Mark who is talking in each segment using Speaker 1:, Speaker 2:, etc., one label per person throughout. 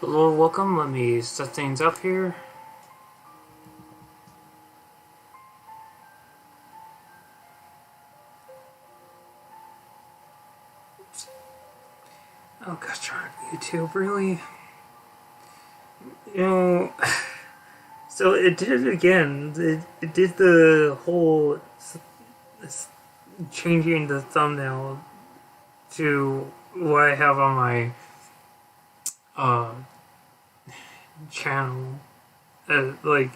Speaker 1: Hello, welcome. Let me set things up here. Oh gosh darn it, YouTube, really? You know, so it did it again. It did the whole changing the thumbnail to what I have on my uh, channel, like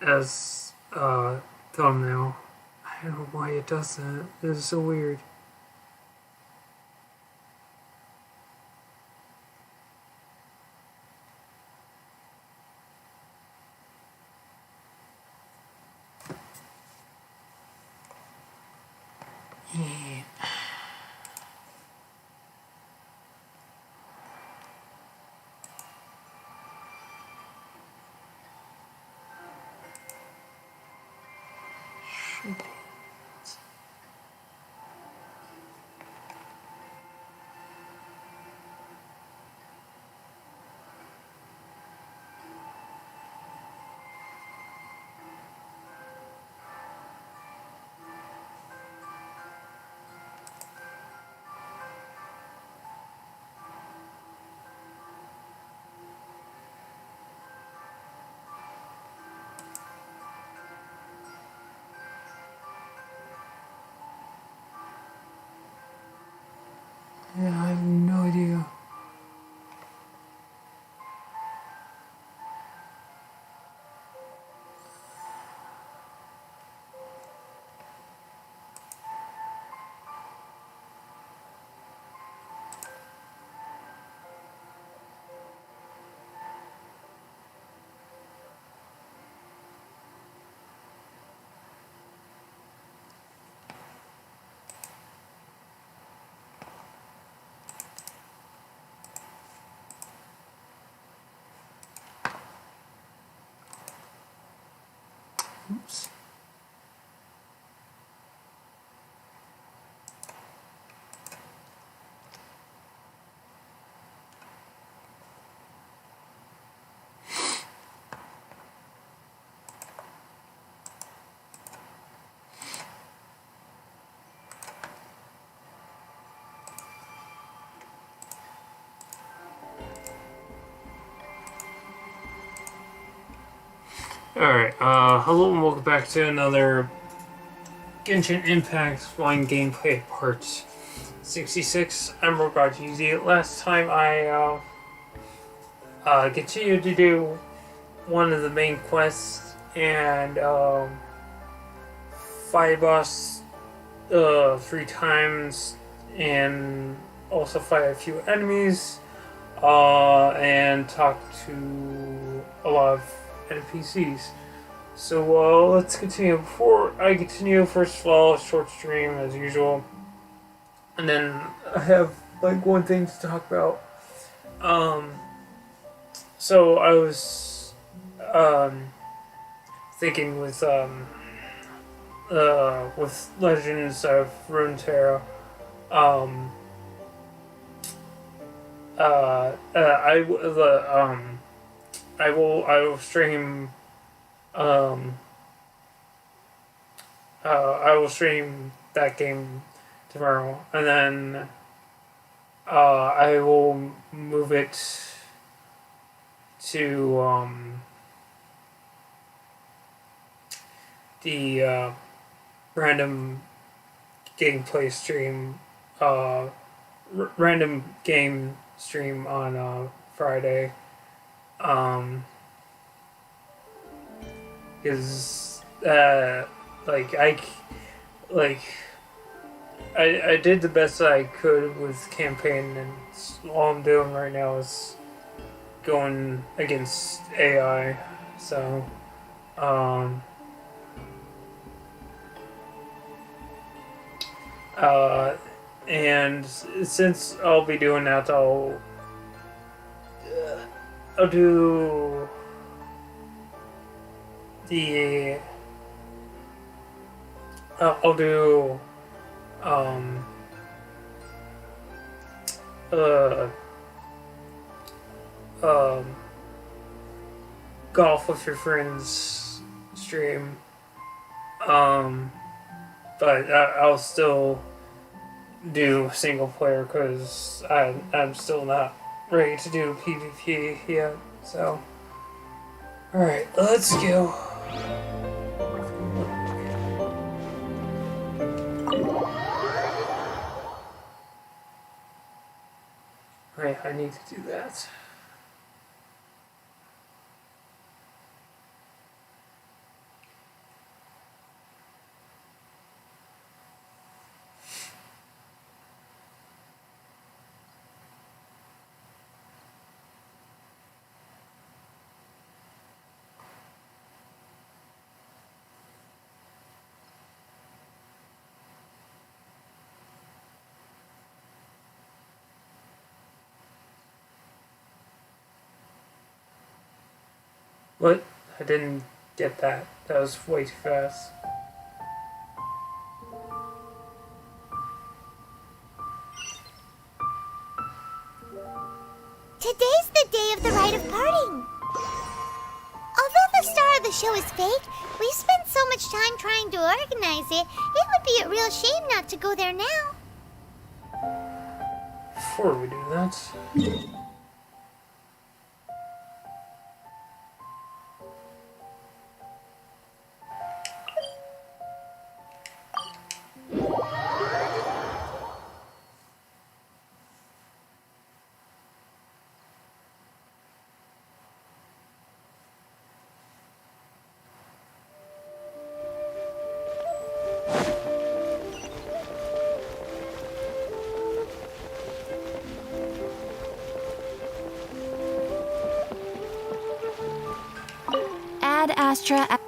Speaker 1: as thumbnail. I don't know why it does that. It's so weird. Yeah. Yeah, I have no idea. Oops. Alright, hello and welcome back to another Genshin Impact Flying Gameplay Part 66. I'm Robot GZ. Last time I continued to do one of the main quests and fight boss 3 times and also fight a few enemies and talk to a lot of NPCs. So let's continue. Before I continue, first of all, a short stream as usual, and then I have like one thing to talk about. So I was thinking with Legends of Runeterra, I will stream I will stream that game tomorrow, and then I will move it to the random gameplay stream, random game stream on Friday. Because like I did the best I could with campaign, and all I'm doing right now is going against AI. So and since I'll be doing that, I'll do the I'll do uh golf with your friends stream. But I'll still do single player because I'm still not ready to do PvP yet. So, alright, let's go. Alright, I need to do that. What? I didn't get that. That was way too fast.
Speaker 2: Today's the day of the rite of parting. Although the star of the show is fake, we spent so much time trying to organize it, it would be a real shame not to go there now.
Speaker 1: Before we do that...
Speaker 2: Ad Astra.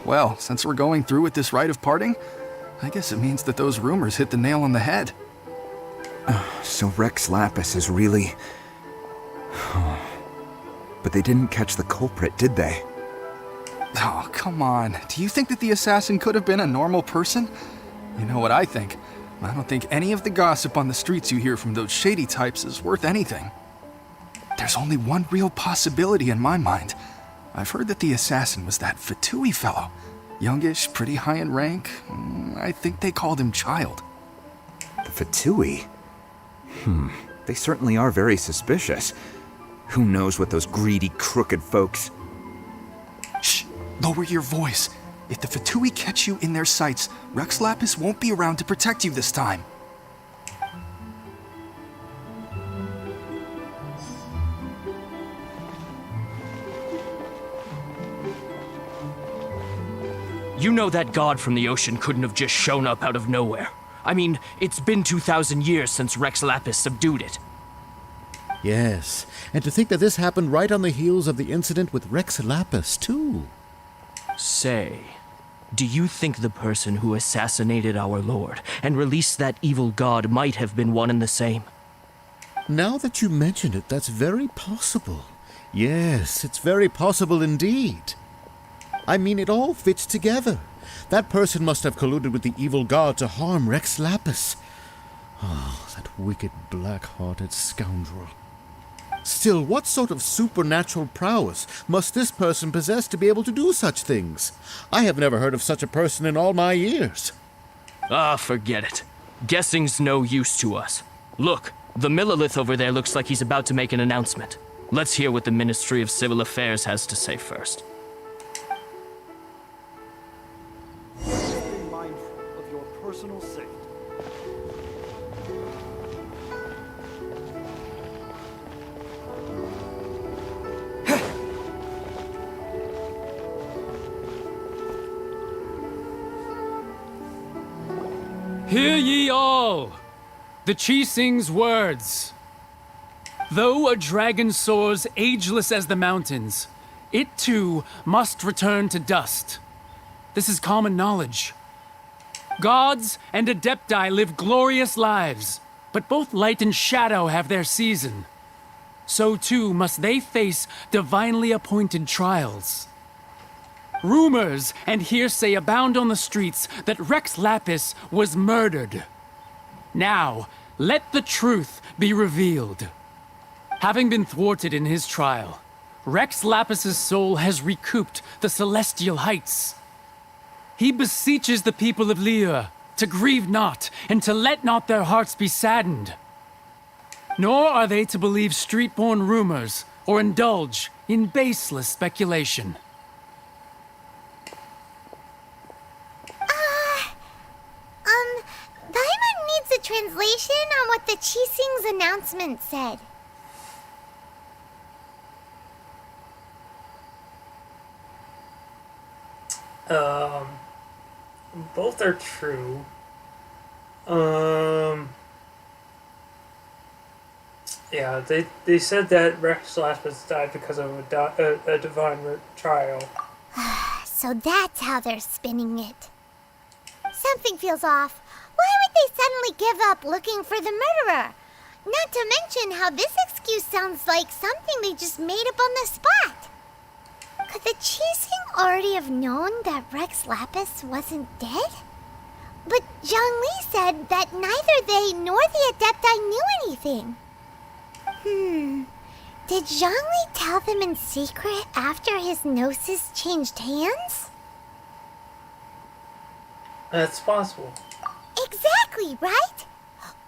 Speaker 3: Well, since we're going through with this rite of parting, I guess it means that those rumors hit the nail on the head.
Speaker 4: So Rex Lapis is really... But they didn't catch the culprit, did they?
Speaker 3: Oh, come on. Do you think that the assassin could have been a normal person? You know what I think. I don't think any of the gossip on the streets you hear from those shady types is worth anything. There's only one real possibility in my mind. I've heard that the assassin was that Fatui fellow. Youngish, pretty high in rank. I think they called him Child.
Speaker 4: The Fatui? They certainly are very suspicious. Who knows what those greedy, crooked folks...
Speaker 3: Shh! Lower your voice. If the Fatui catch you in their sights, Rex Lapis won't be around to protect you this time.
Speaker 5: You know that god from the ocean couldn't have just shown up out of nowhere. I mean, it's been 2,000 years since Rex Lapis subdued it.
Speaker 6: Yes, and to think that this happened right on the heels of the incident with Rex Lapis, too.
Speaker 5: Say, Do you think the person who assassinated our lord and released that evil god might have been one and the same?
Speaker 6: Now that you mention it, that's very possible. Yes, it's very possible indeed. I mean, it all fits together. That person must have colluded with the evil god to harm Rex Lapis. Oh, that wicked, black-hearted scoundrel. Still, what sort of supernatural prowess must this person possess to be able to do such things? I have never heard of such a person in all my years.
Speaker 5: Ah, forget it. Guessing's no use to us. Look, the Millilith over there looks like he's about to make an announcement. Let's hear what the Ministry of Civil Affairs has to say first.
Speaker 7: Be mindful of your personal safety.
Speaker 8: Hear ye all! The Chising's words. Though a dragon soars ageless as the mountains, it too must return to dust. This is common knowledge. Gods and Adepti live glorious lives, but both light and shadow have their season. So too must they face divinely appointed trials. Rumors and hearsay abound on the streets that Rex Lapis was murdered. Now, let the truth be revealed. Having been thwarted in his trial, Rex Lapis's soul has recouped the celestial heights. He beseeches the people of Liyue to grieve not and to let not their hearts be saddened. Nor are they to believe street-born rumors or indulge in baseless speculation.
Speaker 2: Paimon needs a translation on what the Chising's announcement said.
Speaker 1: Both are true. Yeah, they said that Rex Lapis died because of a divine trial.
Speaker 2: So that's how they're spinning it. Something feels off. Why would they suddenly give up looking for the murderer? Not to mention how this excuse sounds like something they just made up on the spot. Could the Chising already have known that Rex Lapis wasn't dead? But Zhongli said that neither they nor the Adepti knew anything. Did Zhongli tell them in secret after his gnosis changed hands?
Speaker 1: That's possible.
Speaker 2: Exactly, right?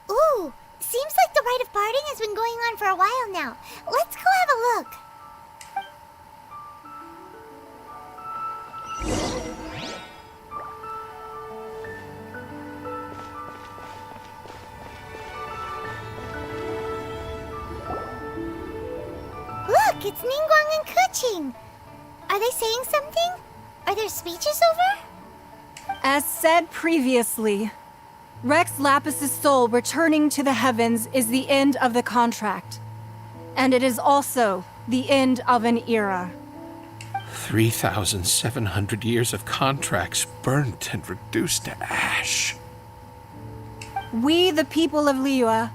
Speaker 2: Ooh, seems like the rite of parting has been going on for a while now. Let's go have a look. Look, it's Ningguang and Kuching. Are they saying something? Are their speeches over?
Speaker 9: As said previously, Rex Lapis's soul returning to the heavens is the end of the contract. And it is also the end of an era.
Speaker 10: 3,700 years of contracts burnt and reduced to ash.
Speaker 9: We, the people of Liyue,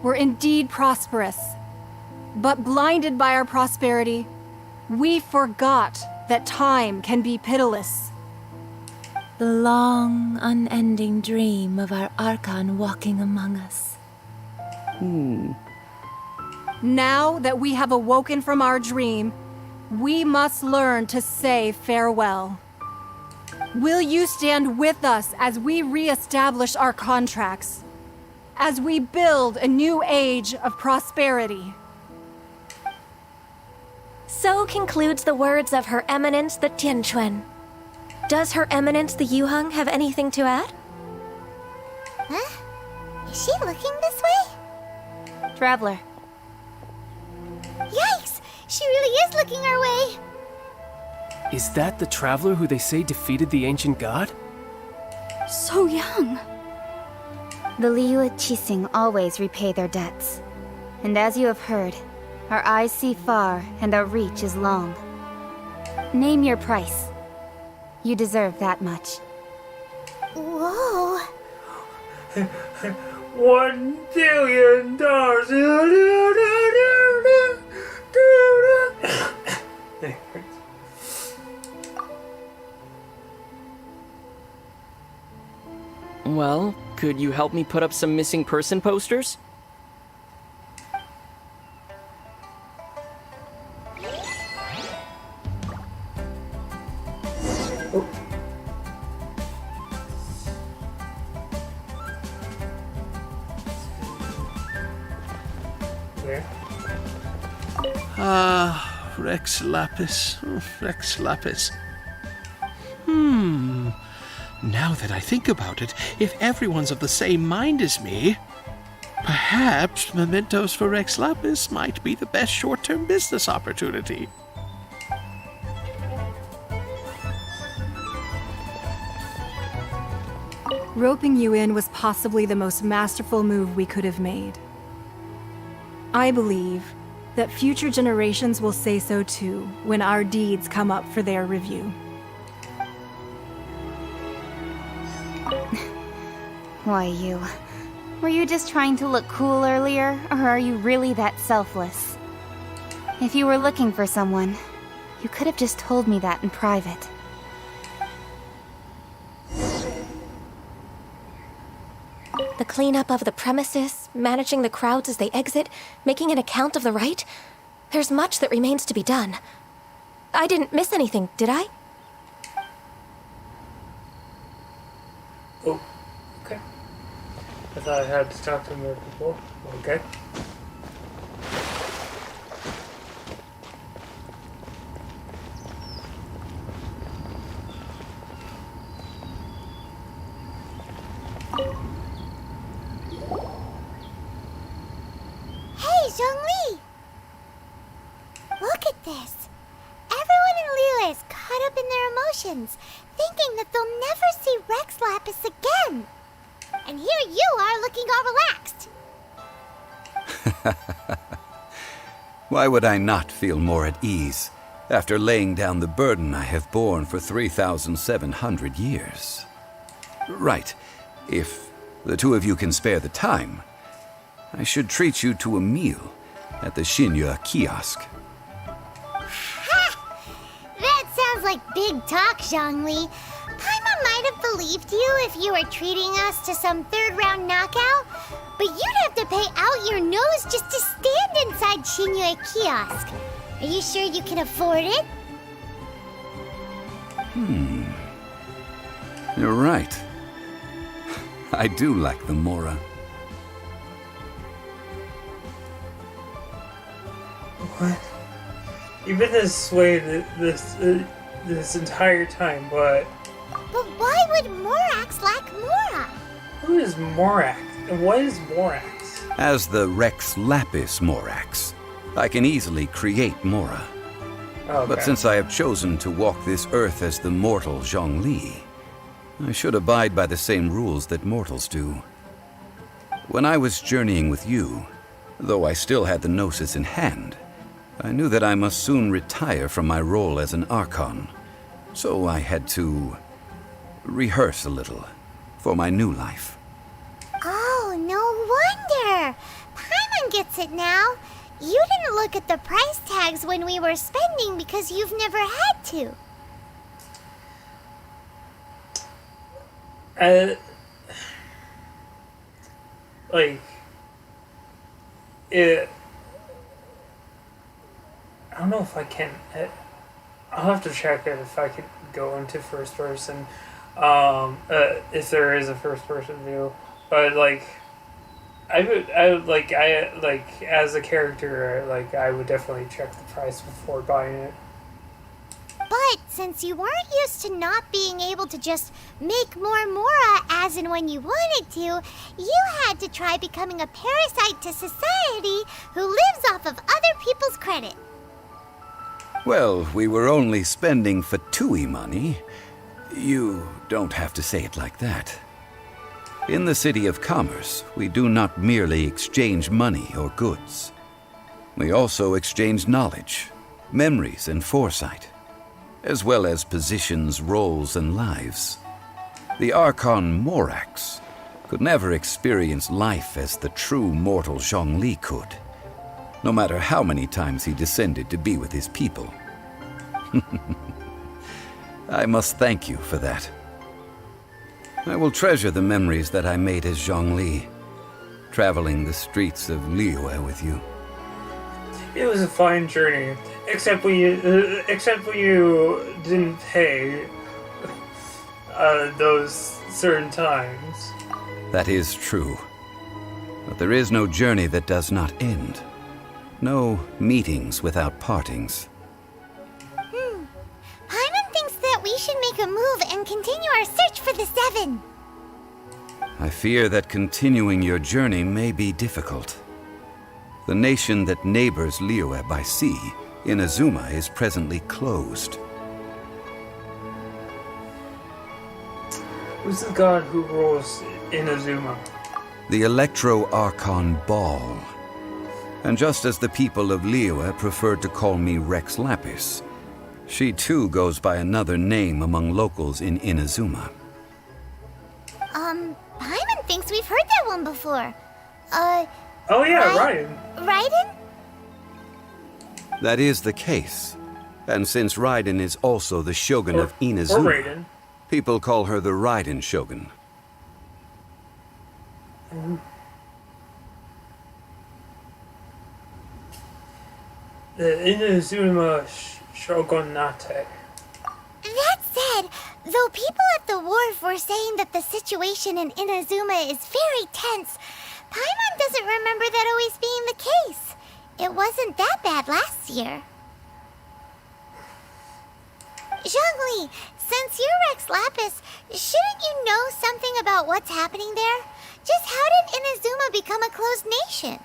Speaker 9: were indeed prosperous. But blinded by our prosperity, we forgot that time can be pitiless.
Speaker 11: The long, unending dream of our Archon walking among us.
Speaker 9: Now that we have awoken from our dream, we must learn to say farewell. Will you stand with us as we re-establish our contracts? As we build a new age of prosperity?
Speaker 11: So concludes the words of Her Eminence the Tianquan. Does Her Eminence the Yuheng have anything to add?
Speaker 2: Huh? Is she looking this way?
Speaker 11: Traveler.
Speaker 2: Yikes! She really is looking our way!
Speaker 8: Is that the traveler who they say defeated the ancient god?
Speaker 9: So young.
Speaker 12: The Liyue Chising always repay their debts. And as you have heard, our eyes see far and our reach is long. Name your price. You deserve that much.
Speaker 2: Whoa.
Speaker 1: $1 billion.
Speaker 13: Well, could you help me put up some missing person posters?
Speaker 10: Ah, Rex Lapis. Oh, Rex Lapis. Now that I think about it, if everyone's of the same mind as me, perhaps mementos for Rex Lapis might be the best short-term business opportunity.
Speaker 9: Roping you in was possibly the most masterful move we could have made. I believe that future generations will say so too when our deeds come up for their review.
Speaker 12: Why, you? Were you just trying to look cool earlier, or are you really that selfless? If you were looking for someone, you could have just told me that in private.
Speaker 11: The cleanup of the premises, managing the crowds as they exit, making an account of the rite. There's much that remains to be done. I didn't miss anything, did I?
Speaker 1: Oh, okay. I thought I had to talk to more people. Okay.
Speaker 2: Hey, Zhongli! Look at this. Everyone in Liyue is caught up in their emotions, thinking that they'll never see Rex Lapis again. And here you are looking all relaxed.
Speaker 4: Why would I not feel more at ease after laying down the burden I have borne for 3,700 years? Right. If the two of you can spare the time, I should treat you to a meal at the Shinya kiosk.
Speaker 2: Ha! That sounds like big talk, Zhongli. Paimon might have believed you if you were treating us to some third-round knockout, but you'd have to pay out your nose just to stand inside Shinya kiosk. Are you sure you can afford it?
Speaker 4: You're right. I do like the Mora.
Speaker 1: What? You've been this way this entire time, but
Speaker 2: But why would Morax lack Mora?
Speaker 1: who is Morax? And what is Morax?
Speaker 4: As the Rex Lapis Morax, I can easily create Mora.
Speaker 1: Okay.
Speaker 4: But since I have chosen to walk this earth as the mortal Zhongli, I should abide by the same rules that mortals do. When I was journeying with you, though I still had the Gnosis in hand, I knew that I must soon retire from my role as an Archon, so I had to rehearse a little for my new life.
Speaker 2: Oh, no wonder. Paimon gets it now. You didn't look at the price tags when we were spending because you've never had to.
Speaker 1: I don't know if I can. I'll have to check it if I could go into first person. If there is a first person view, but as a character, I would definitely check the price before buying it.
Speaker 2: But since you weren't used to not being able to just make more Mora as and when you wanted to, you had to try becoming a parasite to society who lives off of other people's credit.
Speaker 4: Well, we were only spending Fatui money. You don't have to say it like that. In the City of Commerce, we do not merely exchange money or goods. We also exchange knowledge, memories, and foresight. as well as positions, roles, and lives. The Archon Morax could never experience life as the true mortal Zhongli could, no matter how many times he descended to be with his people. I must thank you for that. I will treasure the memories that I made as Zhongli, traveling the streets of Liyue with you.
Speaker 1: It was a fine journey, except when you didn't pay those certain times.
Speaker 4: That is true. But there is no journey that does not end. No meetings without partings.
Speaker 2: Paimon thinks that we should make a move and continue our search for the Seven.
Speaker 4: I fear that continuing your journey may be difficult. The nation that neighbors Liyue by sea, Inazuma, is presently closed.
Speaker 1: Who's the god who rules Inazuma?
Speaker 4: The Electro-Archon Ball. And just as the people of Liyue preferred to call me Rex Lapis, she too goes by another name among locals in Inazuma.
Speaker 2: Paimon thinks we've heard that one before.
Speaker 1: Oh yeah, Raiden.
Speaker 2: Raiden?
Speaker 4: That is the case. And since Raiden is also the shogun of
Speaker 1: Or
Speaker 4: Inazuma,
Speaker 1: Raiden.
Speaker 4: people call her the Raiden Shogun.
Speaker 1: The Inazuma Shogunate.
Speaker 2: That said, though people at the wharf were saying that the situation in Inazuma is very tense, Paimon doesn't remember that always being the case. It wasn't that bad last year. Zhongli, since you're Rex Lapis, shouldn't you know something about what's happening there? Just how did Inazuma become a closed nation?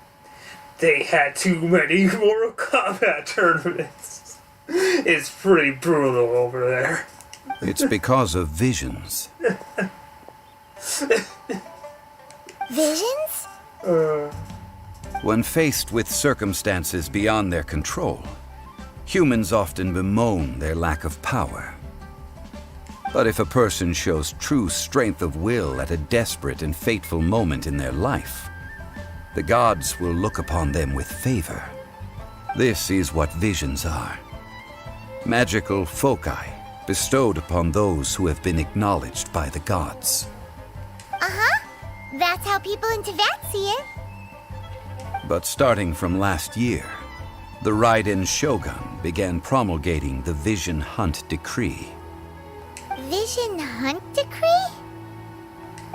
Speaker 1: They had too many Mortal Kombat tournaments. It's pretty brutal over there.
Speaker 4: It's because of visions.
Speaker 2: Visions?
Speaker 4: When faced with circumstances beyond their control, humans often bemoan their lack of power. But if a person shows true strength of will at a desperate and fateful moment in their life, the gods will look upon them with favor. This is what visions are. Magical foci bestowed upon those who have been acknowledged by the gods.
Speaker 2: Uh-huh. That's how people in Teyvat see it.
Speaker 4: But starting from last year, the Raiden Shogun began promulgating the Vision Hunt Decree.
Speaker 2: Vision Hunt Decree?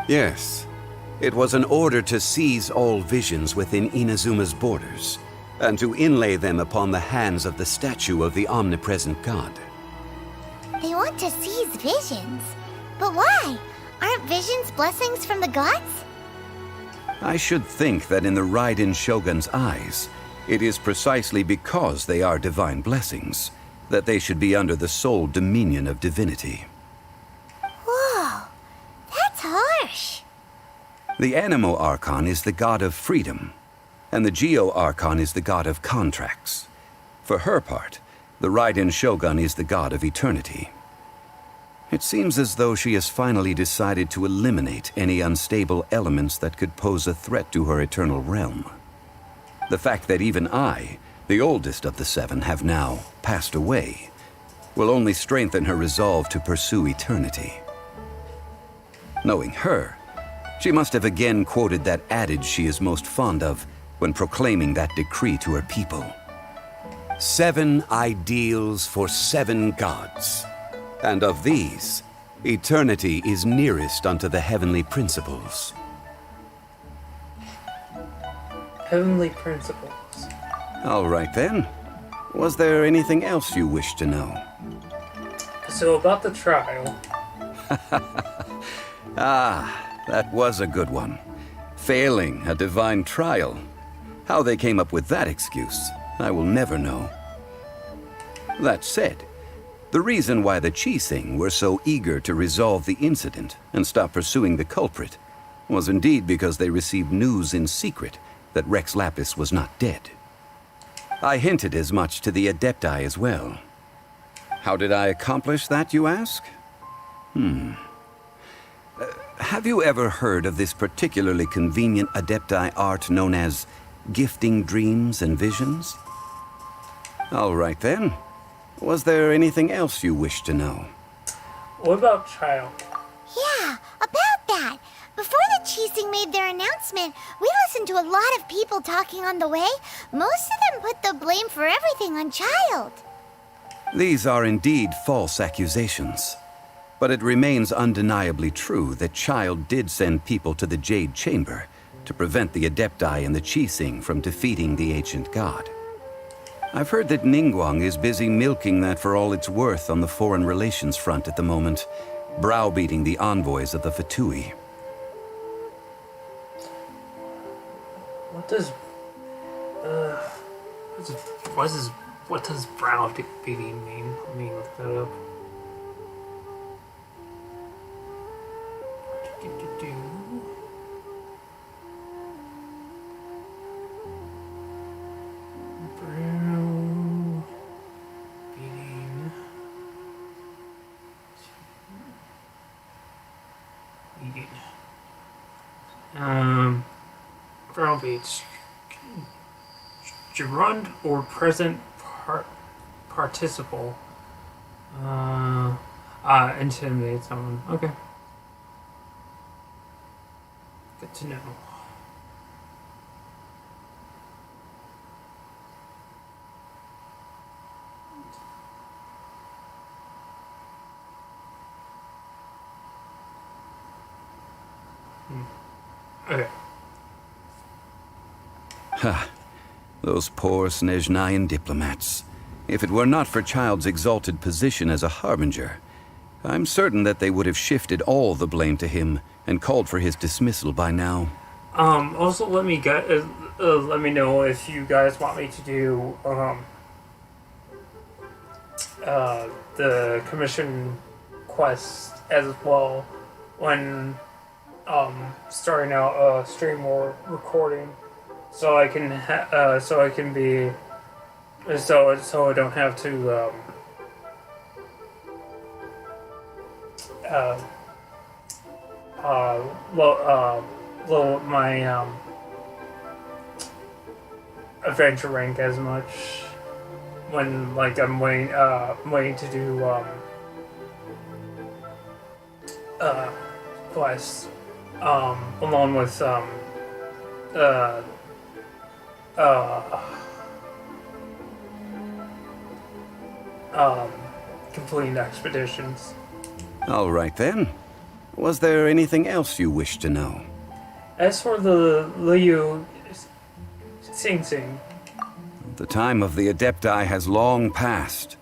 Speaker 4: Yes. It was an order to seize all visions within Inazuma's borders, and to inlay them upon the hands of the statue of the omnipresent god.
Speaker 2: They want to seize visions. But why? Aren't visions blessings from the gods?
Speaker 4: I should think that in the Raiden Shogun's eyes, it is precisely because they are divine blessings that they should be under the sole dominion of divinity.
Speaker 2: Whoa, that's harsh.
Speaker 4: The Anemo Archon is the god of freedom, and the Geo Archon is the god of contracts. For her part, the Raiden Shogun is the god of eternity. It seems as though she has finally decided to eliminate any unstable elements that could pose a threat to her eternal realm. The fact that even I, the oldest of the seven, have now passed away, will only strengthen her resolve to pursue eternity. Knowing her, she must have again quoted that adage she is most fond of when proclaiming that decree to her people. 7 ideals for 7 gods. And of these, eternity is nearest unto the heavenly principles.
Speaker 1: Heavenly principles.
Speaker 4: All right then. Was there anything else you wish to know?
Speaker 1: So about the trial.
Speaker 4: That was a good one. Failing a divine trial. How they came up with that excuse, I will never know. That said, the reason why the Qixing were so eager to resolve the incident and stop pursuing the culprit was indeed because they received news in secret that Rex Lapis was not dead. I hinted as much to the Adepti as well. How did I accomplish that, you ask? Have you ever heard of this particularly convenient Adepti art known as gifting dreams and visions? All right then. Was there anything else you wish to know?
Speaker 1: What about Child?
Speaker 2: Yeah, about that. Before the Cheesing made their announcement, we listened to a lot of people talking on the way. Most of them put the blame for everything on Child.
Speaker 4: These are indeed false accusations. But it remains undeniably true that Child did send people to the Jade Chamber to prevent the Adepti and the Cheesing from defeating the ancient god. I've heard that Ningguang is busy milking that for all it's worth on the foreign relations front at the moment, browbeating the envoys of the Fatui.
Speaker 1: What does what does browbeating mean? Let me look that up. Browbeats. Gerund or present participle. Intimidate someone. Okay. Good to know. Okay.
Speaker 4: Ha! Those poor Snezhnayan diplomats. If it were not for Child's exalted position as a harbinger, I'm certain that they would have shifted all the blame to him and called for his dismissal by now.
Speaker 1: Also, let me know if you guys want me to do the commission quest as well when starting out a stream or recording, so I can so I don't have to lower my adventure rank as much when I'm waiting to do quests along with completing expeditions.
Speaker 4: All right then. Was there anything else you wish to know?
Speaker 1: As for the Liu Sing,
Speaker 4: The time of the Adepti has long passed.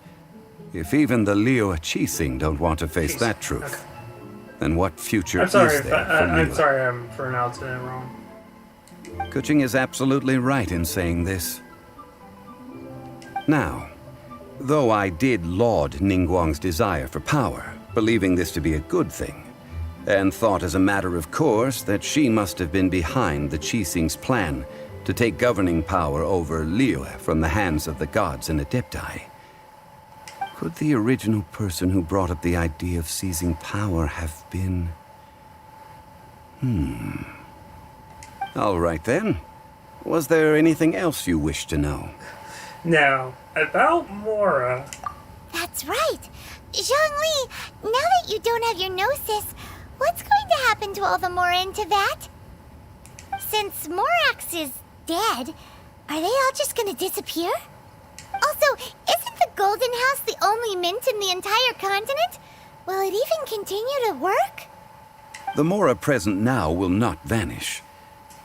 Speaker 4: If even the Liu Qixing don't want to face that truth, then what future is there for Liu?
Speaker 1: I'm sorry I'm pronouncing it wrong.
Speaker 4: Kuching is absolutely right in saying this. Now, though I did laud Ningguang's desire for power, believing this to be a good thing, and thought as a matter of course that she must have been behind the Qixing's plan to take governing power over Liu from the hands of the gods and Adepti, could the original person who brought up the idea of seizing power have been... All right then. Was there anything else you wish to know?
Speaker 1: Now, about Mora.
Speaker 2: That's right. Zhongli, now that you don't have your gnosis, what's going to happen to all the Mora in Teyvat? Since Morax is dead, are they all just going to disappear? Also, isn't the Golden House the only mint in the entire continent? Will it even continue to work?
Speaker 4: The Mora present now will not vanish.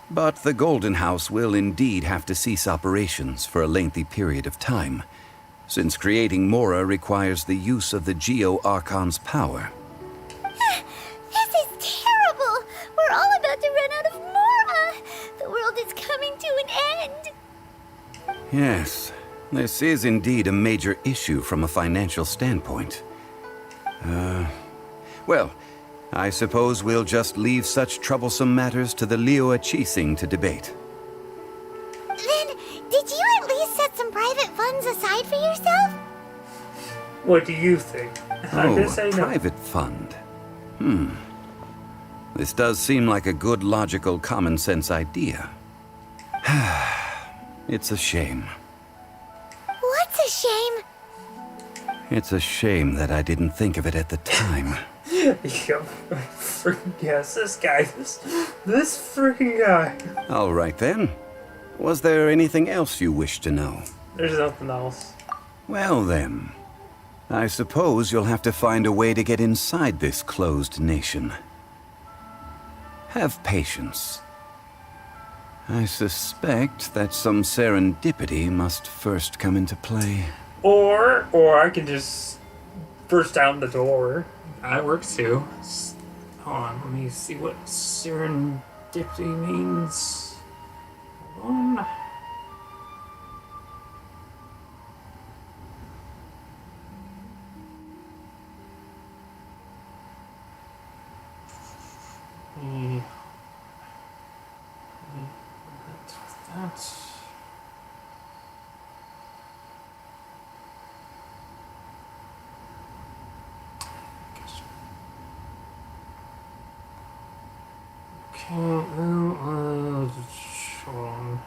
Speaker 4: But the Golden House will indeed have to cease operations for a lengthy period of time, since creating Mora requires the use of the Geo-Archon's power.
Speaker 2: This is terrible! We're all about to run out of Mora! The world is coming to an end!
Speaker 4: Yes, this is indeed a major issue from a financial standpoint. Well, I suppose we'll just leave such troublesome matters to the Liu Qixing to debate.
Speaker 2: Then, did you at least set some private funds aside for yourself?
Speaker 1: What do you think? I'm
Speaker 4: Oh,
Speaker 1: gonna
Speaker 4: a
Speaker 1: say no.
Speaker 4: private fund. This does seem like a good, logical, common sense idea. It's a shame.
Speaker 2: What's a shame?
Speaker 4: It's a shame that I didn't think of it at the time.
Speaker 1: Yep, freaking yes, this guy, this freaking guy.
Speaker 4: All right then. Was there anything else you wish to know?
Speaker 1: There's nothing else.
Speaker 4: Well then, I suppose you'll have to find a way to get inside this closed nation. Have patience. I suspect that some serendipity must first come into play.
Speaker 1: Or I can just burst down the door. That works too. Hold on, let me see what serendipity means. Hold on. That's okay. Hold on.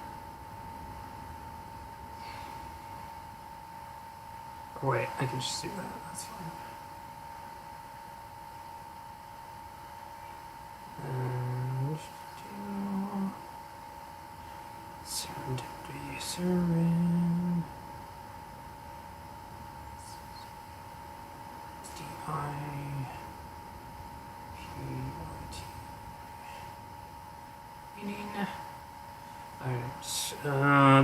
Speaker 1: Wait, I can just do that. That's fine. And serendipity, seren. D-I-P-I-T. Meaning. Alright.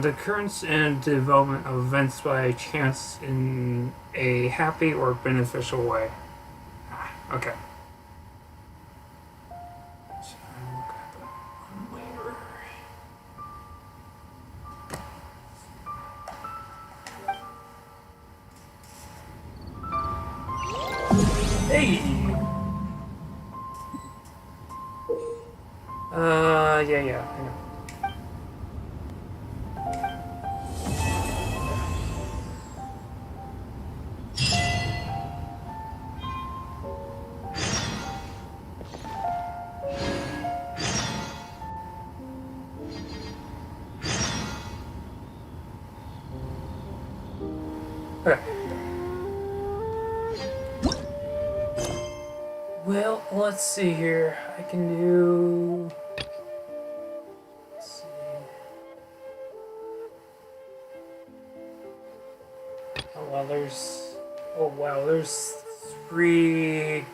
Speaker 1: The occurrence and development of events by chance in a happy or beneficial way. Okay. So I'll look at that one later. Hey! Yeah, I know. Okay. Well, let's see here. I can do. Let's see. Oh well, there's. Oh wow, there's three.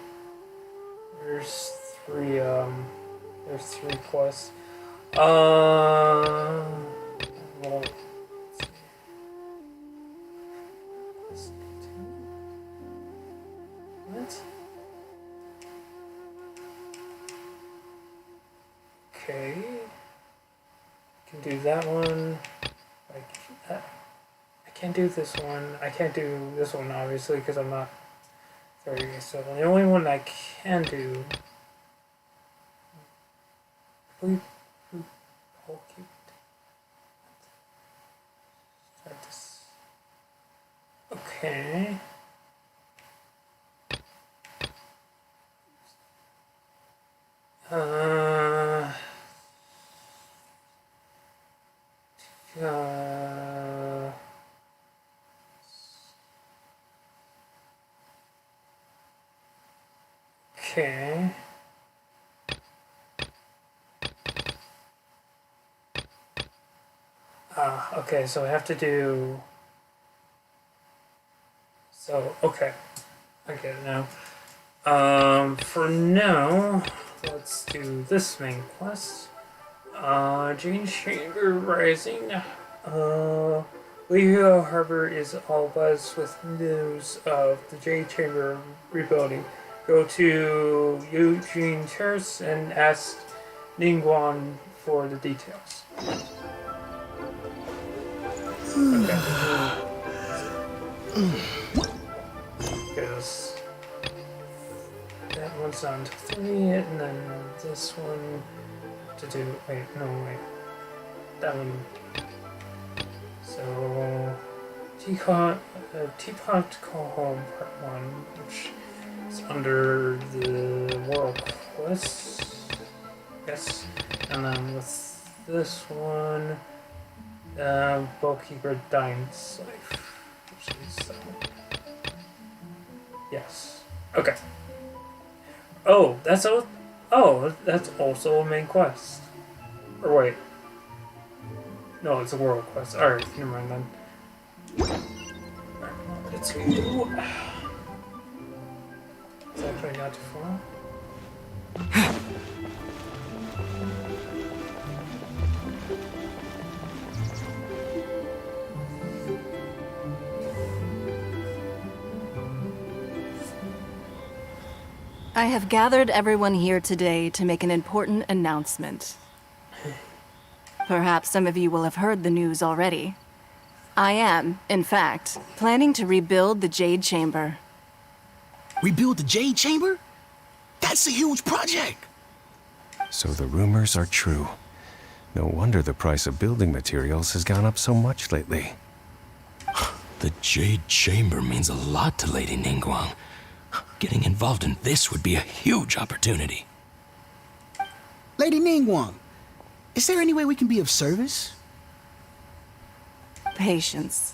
Speaker 1: There's three. There's three quests. Well, what? Okay. Can do that one. I can't do this one. I can't do this one obviously because I'm not 30. So the only one I can do. Start this. Okay. Okay. Okay, so I have to do. So, okay. I get it now. For now, let's do this main quest. Jane Chamber Rising. Leo Harbor is all buzz with news of the Jade Chamber rebuilding. Go to Eugene Terrace and ask Ningguang for the details. Okay. Because that one's on to 3, and then this one to do. Wait, no, wait. That one. So Teapot to Call Home Part 1, which is under the World Quest. Yes. And then with this one, Bowkeeper Dine's Life. Which is that one. Yes. Okay. Oh, that's also a main quest. Or wait. No, it's a world quest. Alright, never mind then. Alright, let's go. It's actually not too far.
Speaker 9: I have gathered everyone here today to make an important announcement. Perhaps some of you will have heard the news already. I am, in fact, planning to rebuild the Jade Chamber.
Speaker 14: Rebuild the Jade Chamber? That's a huge project!
Speaker 15: So the rumors are true. No wonder the price of building materials has gone up so much lately.
Speaker 14: The Jade Chamber means a lot to Lady Ningguang. Getting involved in this would be a huge opportunity.
Speaker 16: Lady Ningguang, is there any way we can be of service?
Speaker 9: Patience.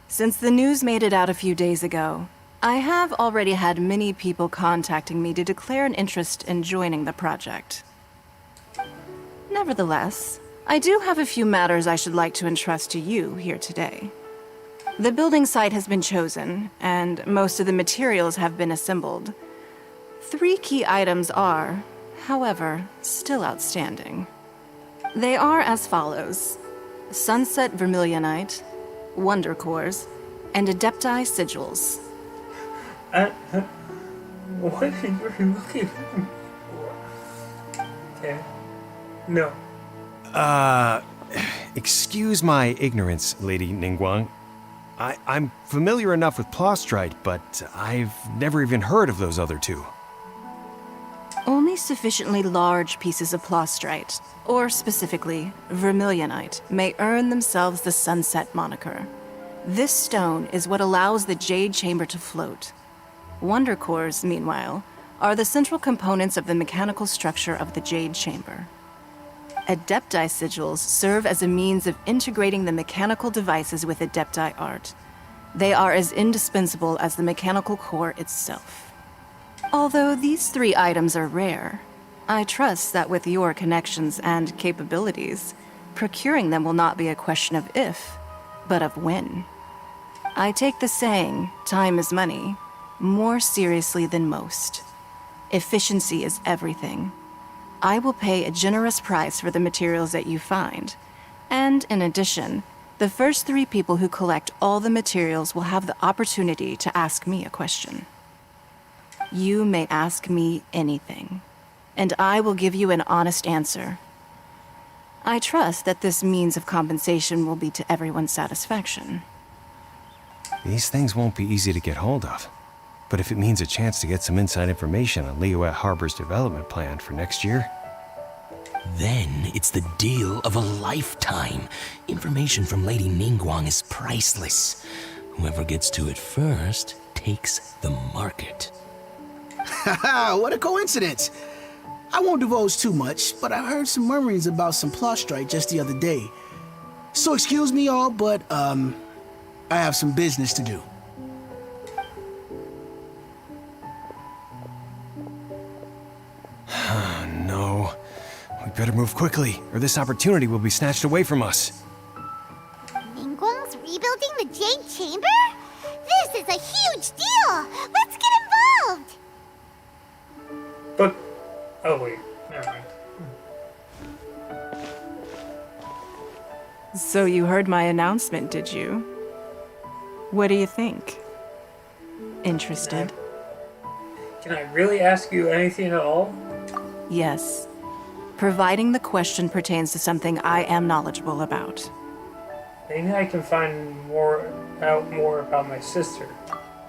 Speaker 9: Since the news made it out a few days ago, I have already had many people contacting me to declare an interest in joining the project. Nevertheless, I do have a few matters I should like to entrust to you here today. The building site has been chosen, and most of the materials have been assembled. 3 key items are, however, still outstanding. They are as follows: Sunset Vermilionite, Wonder Cores, and Adepti Sigils.
Speaker 1: What are you looking for? Okay. No.
Speaker 15: Excuse my ignorance, Lady Ningguang. I'm familiar enough with Plostrite, but I've never even heard of those other 2.
Speaker 9: Only sufficiently large pieces of Plostrite, or specifically Vermilionite, may earn themselves the Sunset moniker. This stone is what allows the Jade Chamber to float. Wonder Cores, meanwhile, are the central components of the mechanical structure of the Jade Chamber. Adepti Sigils serve as a means of integrating the mechanical devices with Adepti art. They are as indispensable as the mechanical core itself. Although these 3 items are rare, I trust that with your connections and capabilities, procuring them will not be a question of if, but of when. I take the saying, time is money, more seriously than most. Efficiency is everything. I will pay a generous price for the materials that you find. And in addition, the first 3 people who collect all the materials will have the opportunity to ask me a question. You may ask me anything, and I will give you an honest answer. I trust that this means of compensation will be to everyone's satisfaction.
Speaker 15: These things won't be easy to get hold of. But if it means a chance to get some inside information on Liyue Harbor's development plan for next year...
Speaker 14: Then it's the deal of a lifetime. Information from Lady Ningguang is priceless. Whoever gets to it first takes the market.
Speaker 16: Haha, what a coincidence! I won't divulge too much, but I heard some murmurings about some Plostrite just the other day. So excuse me all, but, I have some business to do.
Speaker 15: No. We better move quickly, or this opportunity will be snatched away from us.
Speaker 2: Ningguang's rebuilding the Jade Chamber? This is a huge deal! Let's get involved!
Speaker 1: But... oh wait, never mind.
Speaker 9: So you heard my announcement, did you? What do you think? Interested?
Speaker 1: Can I really ask you anything at all?
Speaker 9: Yes. Providing the question pertains to something I am knowledgeable about.
Speaker 1: Maybe I can find out more about my sister.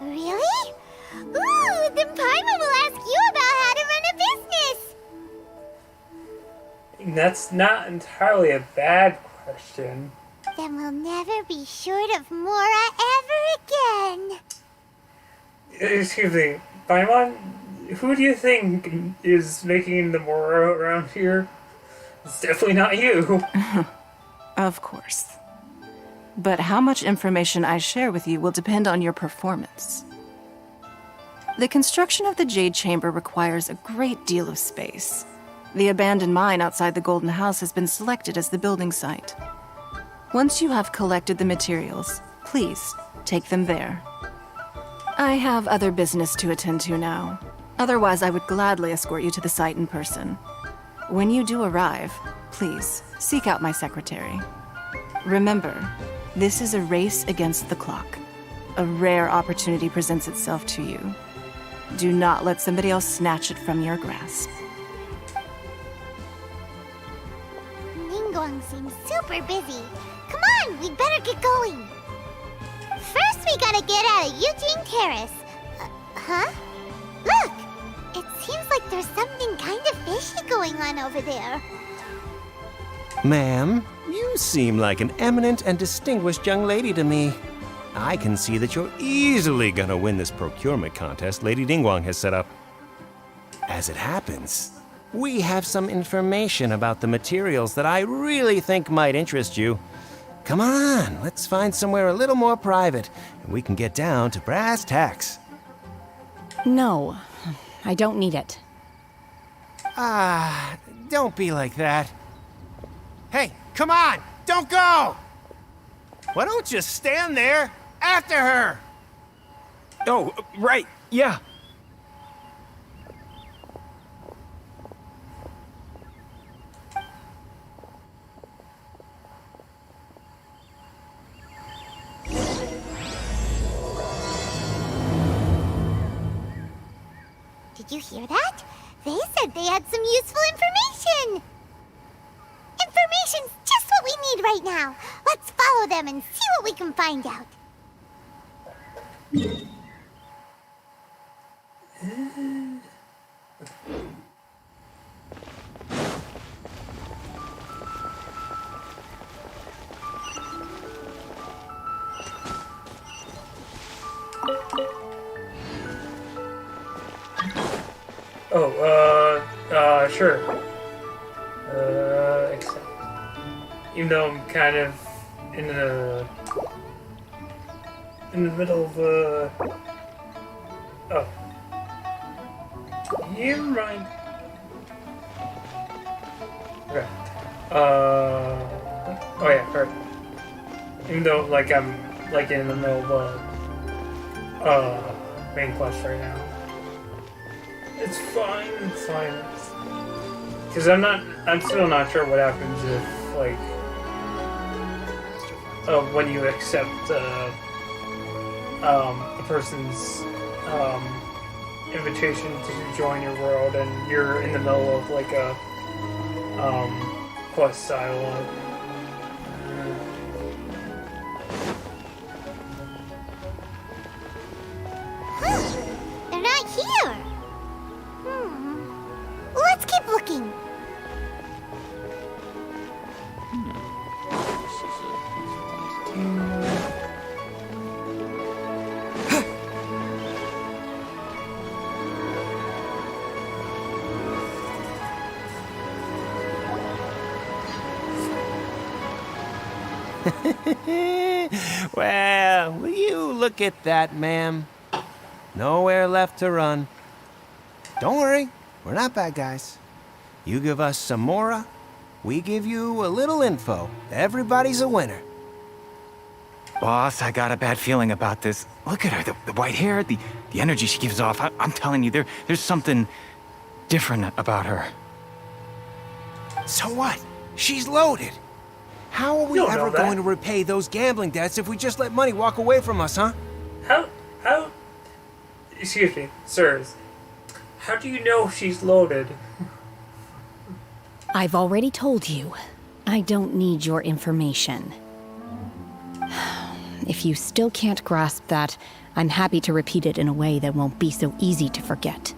Speaker 2: Really? Ooh, then Paimon will ask you about how to run a business!
Speaker 1: That's not entirely a bad question.
Speaker 2: Then we'll never be short of Mora ever again.
Speaker 1: Excuse me, Paimon, who do you think is making the Mora around here? It's definitely not you.
Speaker 17: Of course. But how much information I share with you will depend on your performance. The construction of the Jade Chamber requires a great deal of space. The abandoned mine outside the Golden House has been selected as the building site. Once you have collected the materials, please take them there. I have other business to attend to now. Otherwise, I would gladly escort you to the site in person. When you do arrive, please seek out my secretary. Remember, this is a race against the clock. A rare opportunity presents itself to you. Do not let somebody else snatch it from your grasp.
Speaker 2: Ningguang seems super busy. Come on, we better get going. First, we gotta get out of Eugene Terrace. Huh? Look! It seems like there's something kind of fishy going on over there.
Speaker 15: Ma'am, you seem like an eminent and distinguished young lady to me. I can see that you're easily gonna win this procurement contest Lady Ningguang has set up. As it happens, we have some information about the materials that I really think might interest you. Come on, let's find somewhere a little more private, and we can get down to brass tacks.
Speaker 18: No, I don't need it.
Speaker 15: Don't be like that. Hey, come on, don't go! Why don't you stand there after her?
Speaker 19: Oh, right, yeah.
Speaker 2: Did you hear that? They said they had some useful information. Information's just what we need right now. Let's follow them and see what we can find out.
Speaker 1: Sure. Except, even though I'm kind of in the middle of oh, never mind. Okay. Oh yeah, perfect. Even though like I'm like in the middle of main quest right now. It's fine, it's fine. Because I'm still not sure what happens if, like, when you accept, a person's, invitation to join your world and you're in the middle of, like, a, quest dialogue.
Speaker 2: They're not here! Let's keep looking.
Speaker 15: Well, will you look at that, ma'am? Nowhere left to run. Don't worry, we're not bad guys. You give us some Mora, we give you a little info. Everybody's a winner.
Speaker 19: Boss, I got a bad feeling about this. Look at her, the white hair, the energy she gives off. I'm telling you, there's something different about her.
Speaker 15: So what? She's loaded. How are we ever going to repay those gambling debts if we just let money walk away from us, huh?
Speaker 1: How, excuse me, sirs, how do you know she's loaded?
Speaker 18: I've already told you. I don't need your information. If you still can't grasp that, I'm happy to repeat it in a way that won't be so easy to forget.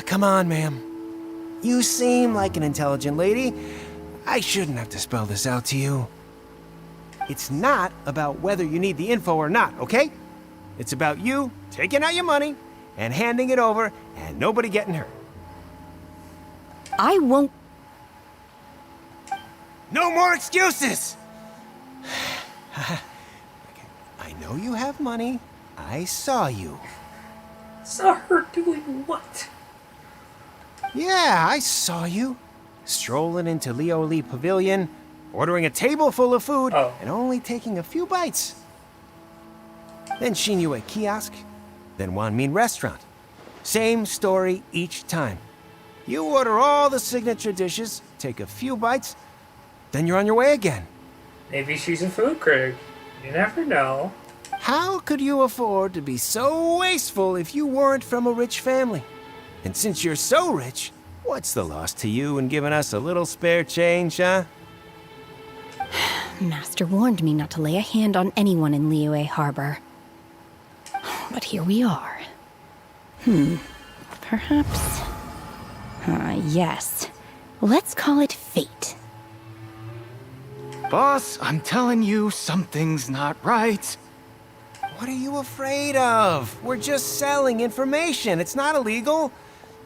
Speaker 15: Come on, ma'am. You seem like an intelligent lady. I shouldn't have to spell this out to you. It's not about whether you need the info or not, okay? It's about you taking out your money and handing it over and nobody getting hurt.
Speaker 18: I won't.
Speaker 15: No more excuses! I know you have money. I saw you.
Speaker 1: Saw her doing what?
Speaker 15: Yeah, I saw you. Strolling into Leo Lee Pavilion, ordering a table full of food, and only taking a few bites. Then Shinyue Kiosk, then Wanmin Restaurant. Same story each time. You order all the signature dishes, take a few bites, then you're on your way again.
Speaker 1: Maybe she's a food critic. You never know.
Speaker 15: How could you afford to be so wasteful if you weren't from a rich family? And since you're so rich, what's the loss to you in giving us a little spare change, huh?
Speaker 18: Master warned me not to lay a hand on anyone in Liyue Harbor. But here we are. Perhaps... yes. Let's call it fate.
Speaker 19: Boss, I'm telling you, something's not right.
Speaker 15: What are you afraid of? We're just selling information. It's not illegal.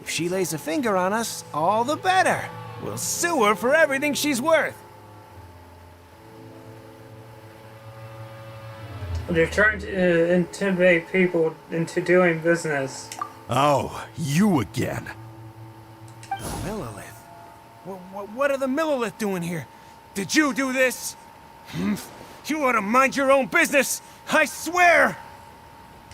Speaker 15: If she lays a finger on us, all the better. We'll sue her for everything she's worth.
Speaker 1: They're trying to intimidate people into doing business.
Speaker 20: Oh, you again.
Speaker 15: The Millilith. What are the Millilith doing here? Did you do this? You ought to mind your own business. I swear!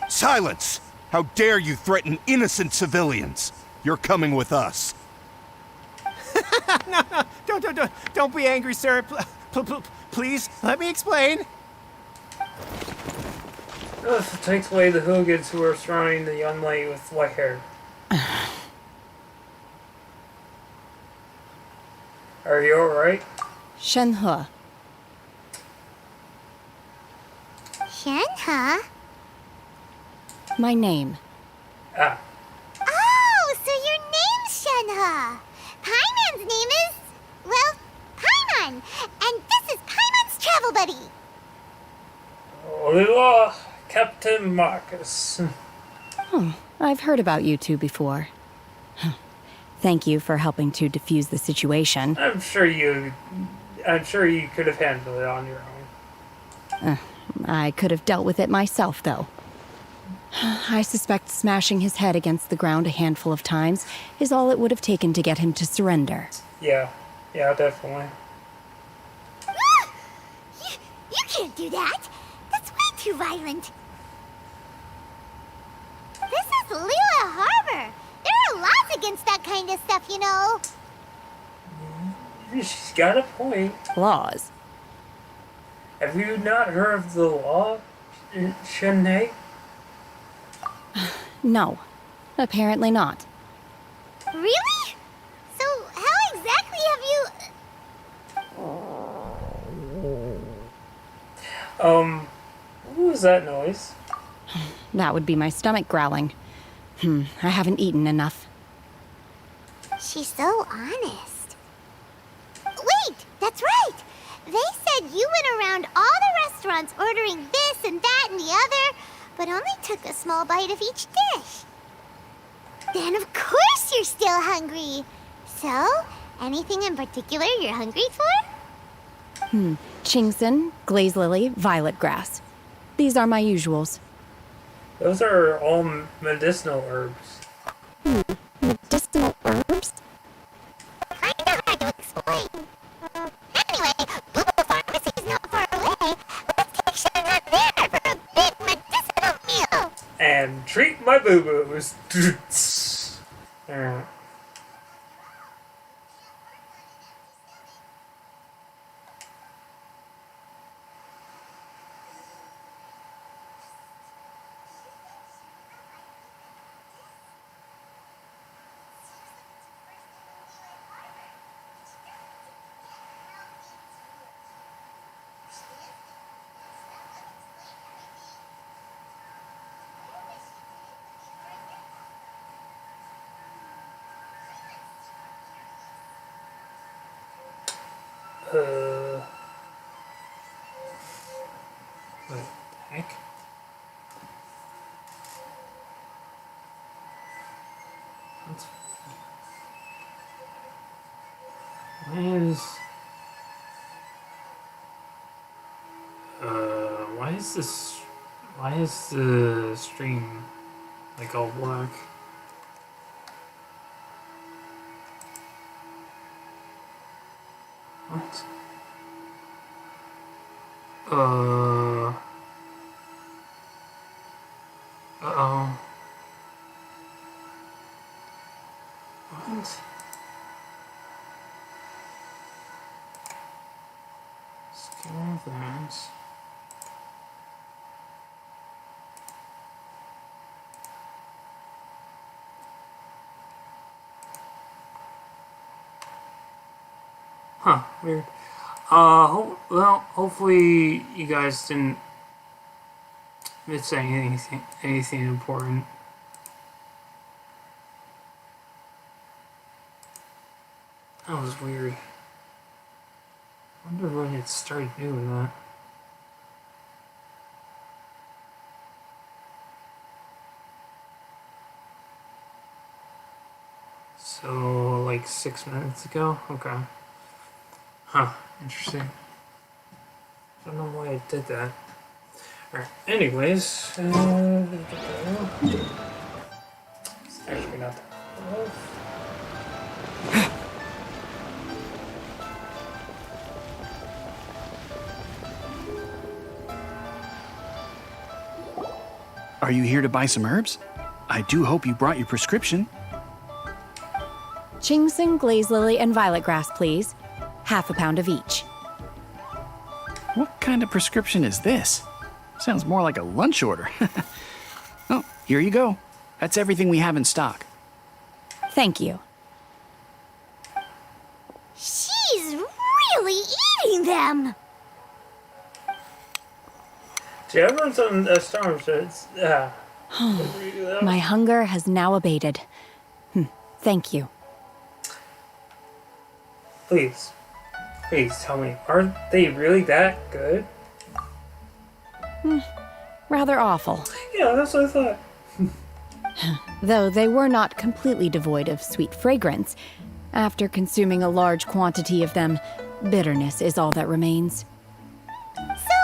Speaker 20: Silence! How dare you threaten innocent civilians? You're coming with us.
Speaker 15: No, don't be angry, sir. Please, let me explain.
Speaker 1: This takes away the hooligans who are surrounding the young lady with white hair. Are you alright?
Speaker 18: Shenhe.
Speaker 2: Shenhe?
Speaker 18: My name.
Speaker 1: Ah.
Speaker 2: Oh, so your name's Shenhe. Paimon's name is, well, Paimon. And this is Paimon's travel buddy.
Speaker 1: Hola, Captain Marcus.
Speaker 18: I've heard about you two before. Thank you for helping to defuse the situation.
Speaker 1: I'm sure you could have handled it on your own.
Speaker 18: I could have dealt with it myself, though. I suspect smashing his head against the ground a handful of times is all it would have taken to get him to surrender.
Speaker 1: Yeah, definitely.
Speaker 2: You can't do that. That's way too violent. This is Liyue Harbor. There are laws against that kind of stuff, you know.
Speaker 1: She's got a point.
Speaker 18: Laws?
Speaker 1: Have you not heard of the law, Shenhe?
Speaker 18: No. Apparently not.
Speaker 2: Really? So how exactly have you...
Speaker 1: What was that noise?
Speaker 18: That would be my stomach growling. I haven't eaten enough.
Speaker 2: She's so honest. Wait, that's right. They said you went around all the restaurants ordering this and that and the other, but only took a small bite of each dish. Then of course you're still hungry. So, anything in particular you're hungry for?
Speaker 18: Chingson, glaze lily, violet grass. These are my usuals.
Speaker 1: Those are all medicinal herbs.
Speaker 18: Medicinal herbs?
Speaker 2: Kinda hard to explain. Anyway, Boo Pharmacy's not far away. Let's take Shanghai there for a big medicinal meal.
Speaker 1: And treat my boo-boos. What the heck? Why is the stream like all black? What? Uh-oh. What? Scare that. Huh, weird. Well, hopefully you guys didn't miss anything important. That was weird. I wonder when it started doing that. So, like 6 minutes ago? Okay. Huh, interesting. Don't know why it did that. Alright, anyways. It's actually not that close.
Speaker 21: Are you here to buy some herbs? I do hope you brought your prescription.
Speaker 18: Ginseng, glaze lily, and violet grass, please. Half a pound of each.
Speaker 21: What kind of prescription is this? Sounds more like a lunch order. Oh, here you go. That's everything we have in stock.
Speaker 18: Thank you.
Speaker 2: She's really eating them!
Speaker 1: See, everyone's on storms, so it's,
Speaker 18: My hunger has now abated. Thank you.
Speaker 1: Please tell me, are they really that good?
Speaker 18: Rather awful.
Speaker 1: Yeah, that's what I thought.
Speaker 18: Though they were not completely devoid of sweet fragrance. After consuming a large quantity of them, bitterness is all that remains.
Speaker 2: So,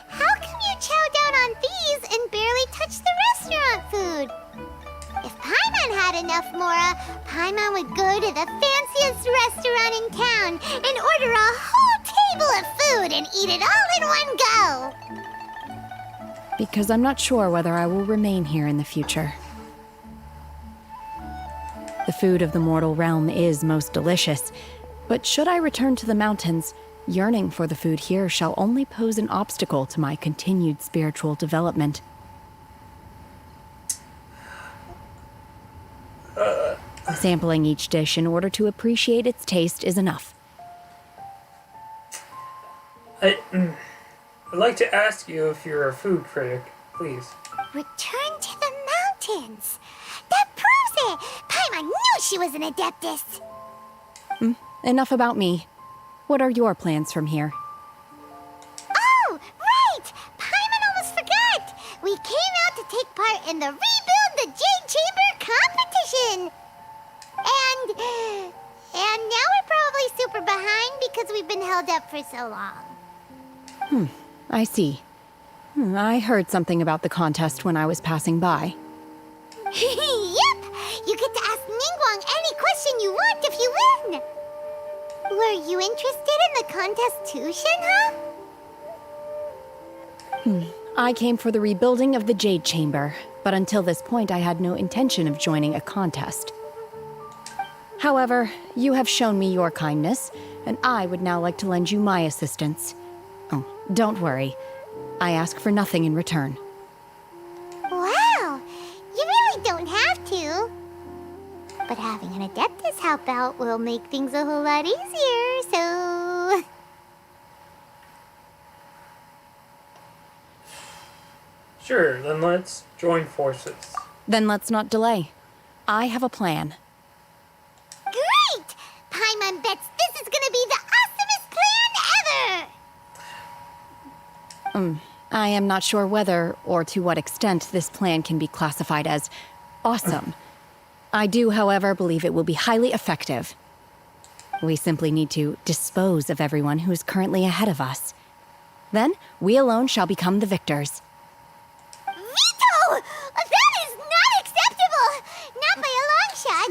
Speaker 2: how come you chow down on these and barely touch the restaurant food? If Paimon had enough Mora, Paimon would go to the fanciest restaurant in town and order a whole table of food and eat it all in one go.
Speaker 18: Because I'm not sure whether I will remain here in the future. The food of the mortal realm is most delicious, but should I return to the mountains, yearning for the food here shall only pose an obstacle to my continued spiritual development. Sampling each dish in order to appreciate its taste is enough.
Speaker 1: I'd like to ask you if you're a food critic, please.
Speaker 2: Return to the mountains. That proves it. Paimon knew she was an adeptus.
Speaker 18: Enough about me. What are your plans from here?
Speaker 2: Oh, right! Paimon almost forgot. We came out to take part in the Rebuild the Jade Chamber competition. And now we're probably super behind because we've been held up for so long.
Speaker 18: I see. I heard something about the contest when I was passing by.
Speaker 2: Yep! You get to ask Ningguang any question you want if you win! Were you interested in the contest too, Shenhe?
Speaker 18: I came for the rebuilding of the Jade Chamber, but until this point I had no intention of joining a contest. However, you have shown me your kindness, and I would now like to lend you my assistance. Oh, don't worry. I ask for nothing in return.
Speaker 2: Wow! You really don't have to. But having an Adeptus help out will make things a whole lot easier, so...
Speaker 1: Sure, then let's join forces.
Speaker 18: Then let's not delay. I have a plan.
Speaker 2: Great! Paimon bets this is gonna be the awesomest plan
Speaker 18: I am not sure whether or to what extent this plan can be classified as awesome. I do, however, believe it will be highly effective. We simply need to dispose of everyone who is currently ahead of us. Then, we alone shall become the victors.
Speaker 2: Vito! That is not acceptable! Not by a long shot!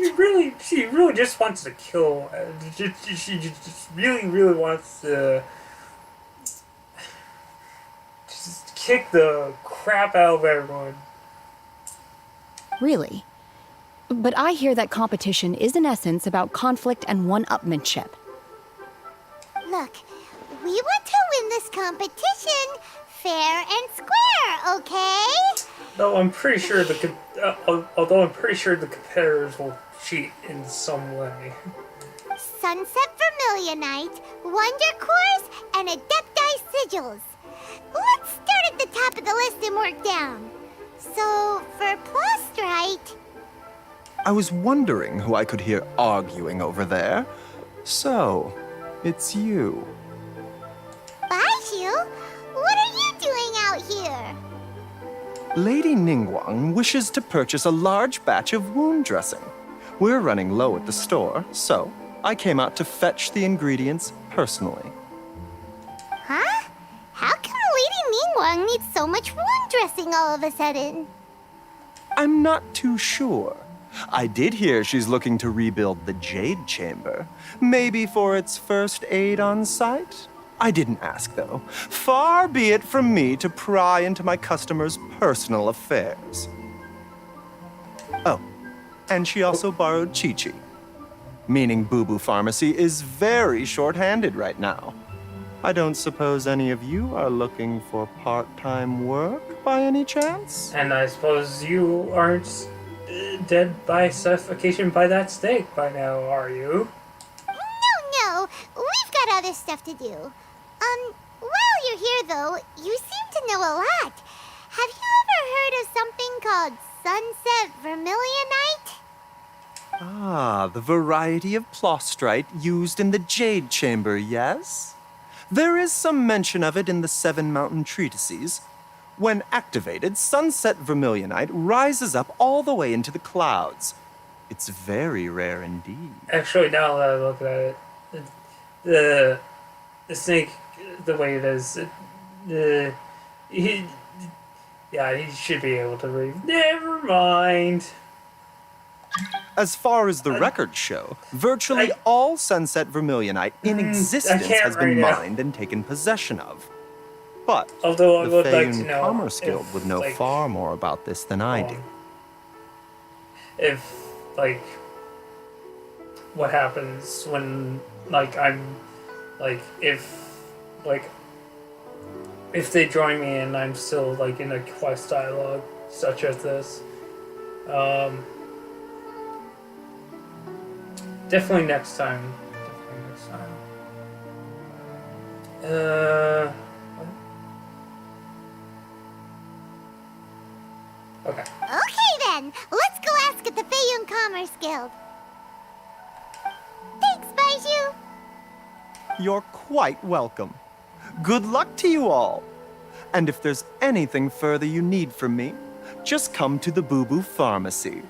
Speaker 1: She really just wants to kill. She just really wants to just kick the crap out of everyone.
Speaker 18: Really? But I hear that competition is in essence about conflict and one-upmanship.
Speaker 2: Look, we want to win this competition fair and square, okay?
Speaker 1: Though I'm pretty sure although I'm pretty sure the competitors will cheat in some way.
Speaker 2: Sunset Vermilionite, Wonder Cores, and Adepti Sigils. Let's start at the top of the list and work down. So, for Plostrite...
Speaker 3: I was wondering who I could hear arguing over there. So, it's you.
Speaker 2: Baiju? What are you doing out here?
Speaker 3: Lady Ningguang wishes to purchase a large batch of wound dressing. We're running low at the store, so I came out to fetch the ingredients personally.
Speaker 2: Huh? How come Lady Ningguang needs so much wound dressing all of a sudden?
Speaker 3: I'm not too sure. I did hear she's looking to rebuild the Jade Chamber. Maybe for its first aid on site? I didn't ask, though. Far be it from me to pry into my customers' personal affairs. Oh, and she also borrowed Chi-Chi. Meaning Boo Boo Pharmacy is very short-handed right now. I don't suppose any of you are looking for part-time work by any chance?
Speaker 1: And I suppose you aren't dead by suffocation by that stake by now, are you?
Speaker 2: No, we've got other stuff to do. While you're here though, you seem to know a lot. Have you ever heard of something called Sunset Vermilionite?
Speaker 3: Ah, the variety of plostrite used in the Jade Chamber, yes? There is some mention of it in the Seven Mountain Treatises. When activated, Sunset Vermilionite rises up all the way into the clouds. It's very rare indeed.
Speaker 1: Actually, now that I look at it, the snake, the way it is, he should be able to read. Never mind.
Speaker 3: As far as the records show, virtually all Sunset Vermilionite in existence has been mined and taken possession of. But
Speaker 1: although I
Speaker 3: the
Speaker 1: would like to
Speaker 3: Feyun
Speaker 1: know
Speaker 3: Commerce
Speaker 1: if,
Speaker 3: Guild would know
Speaker 1: like,
Speaker 3: far more about this than I do.
Speaker 1: If, like, what happens when, like, if they join me and I'm still, like, in a quest dialogue such as this, definitely next time. Okay.
Speaker 2: Okay then, let's go ask at the Feyun Commerce Guild. Thanks, Baiju.
Speaker 3: You're quite welcome. Good luck to you all. And if there's anything further you need from me, just come to the Boo Boo Pharmacy.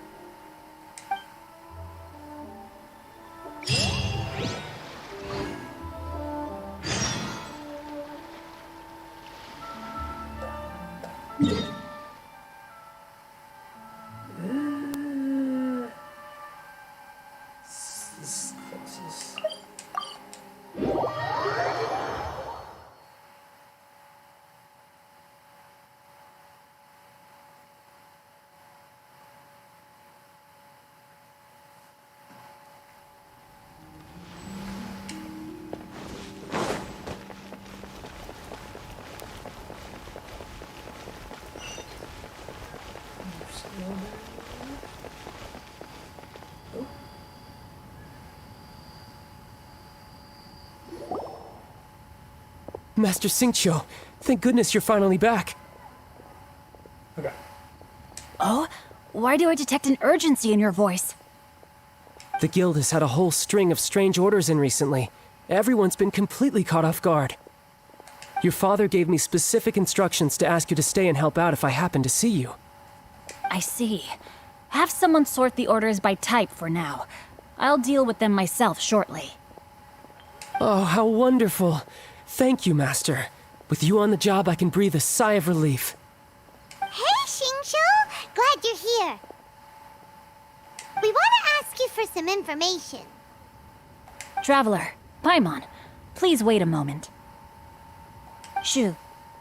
Speaker 22: Master Xingqiu, thank goodness you're finally back.
Speaker 1: Okay.
Speaker 23: Oh? Why do I detect an urgency in your voice?
Speaker 22: The guild has had a whole string of strange orders in recently. Everyone's been completely caught off guard. Your father gave me specific instructions to ask you to stay and help out if I happen to see you.
Speaker 23: I see. Have someone sort the orders by type for now. I'll deal with them myself shortly.
Speaker 22: Oh, how wonderful. Thank you, Master. With you on the job, I can breathe a sigh of relief.
Speaker 2: Hey, Xingqiu! Glad you're here. We want to ask you for some information.
Speaker 23: Traveler, Paimon, please wait a moment. Shu,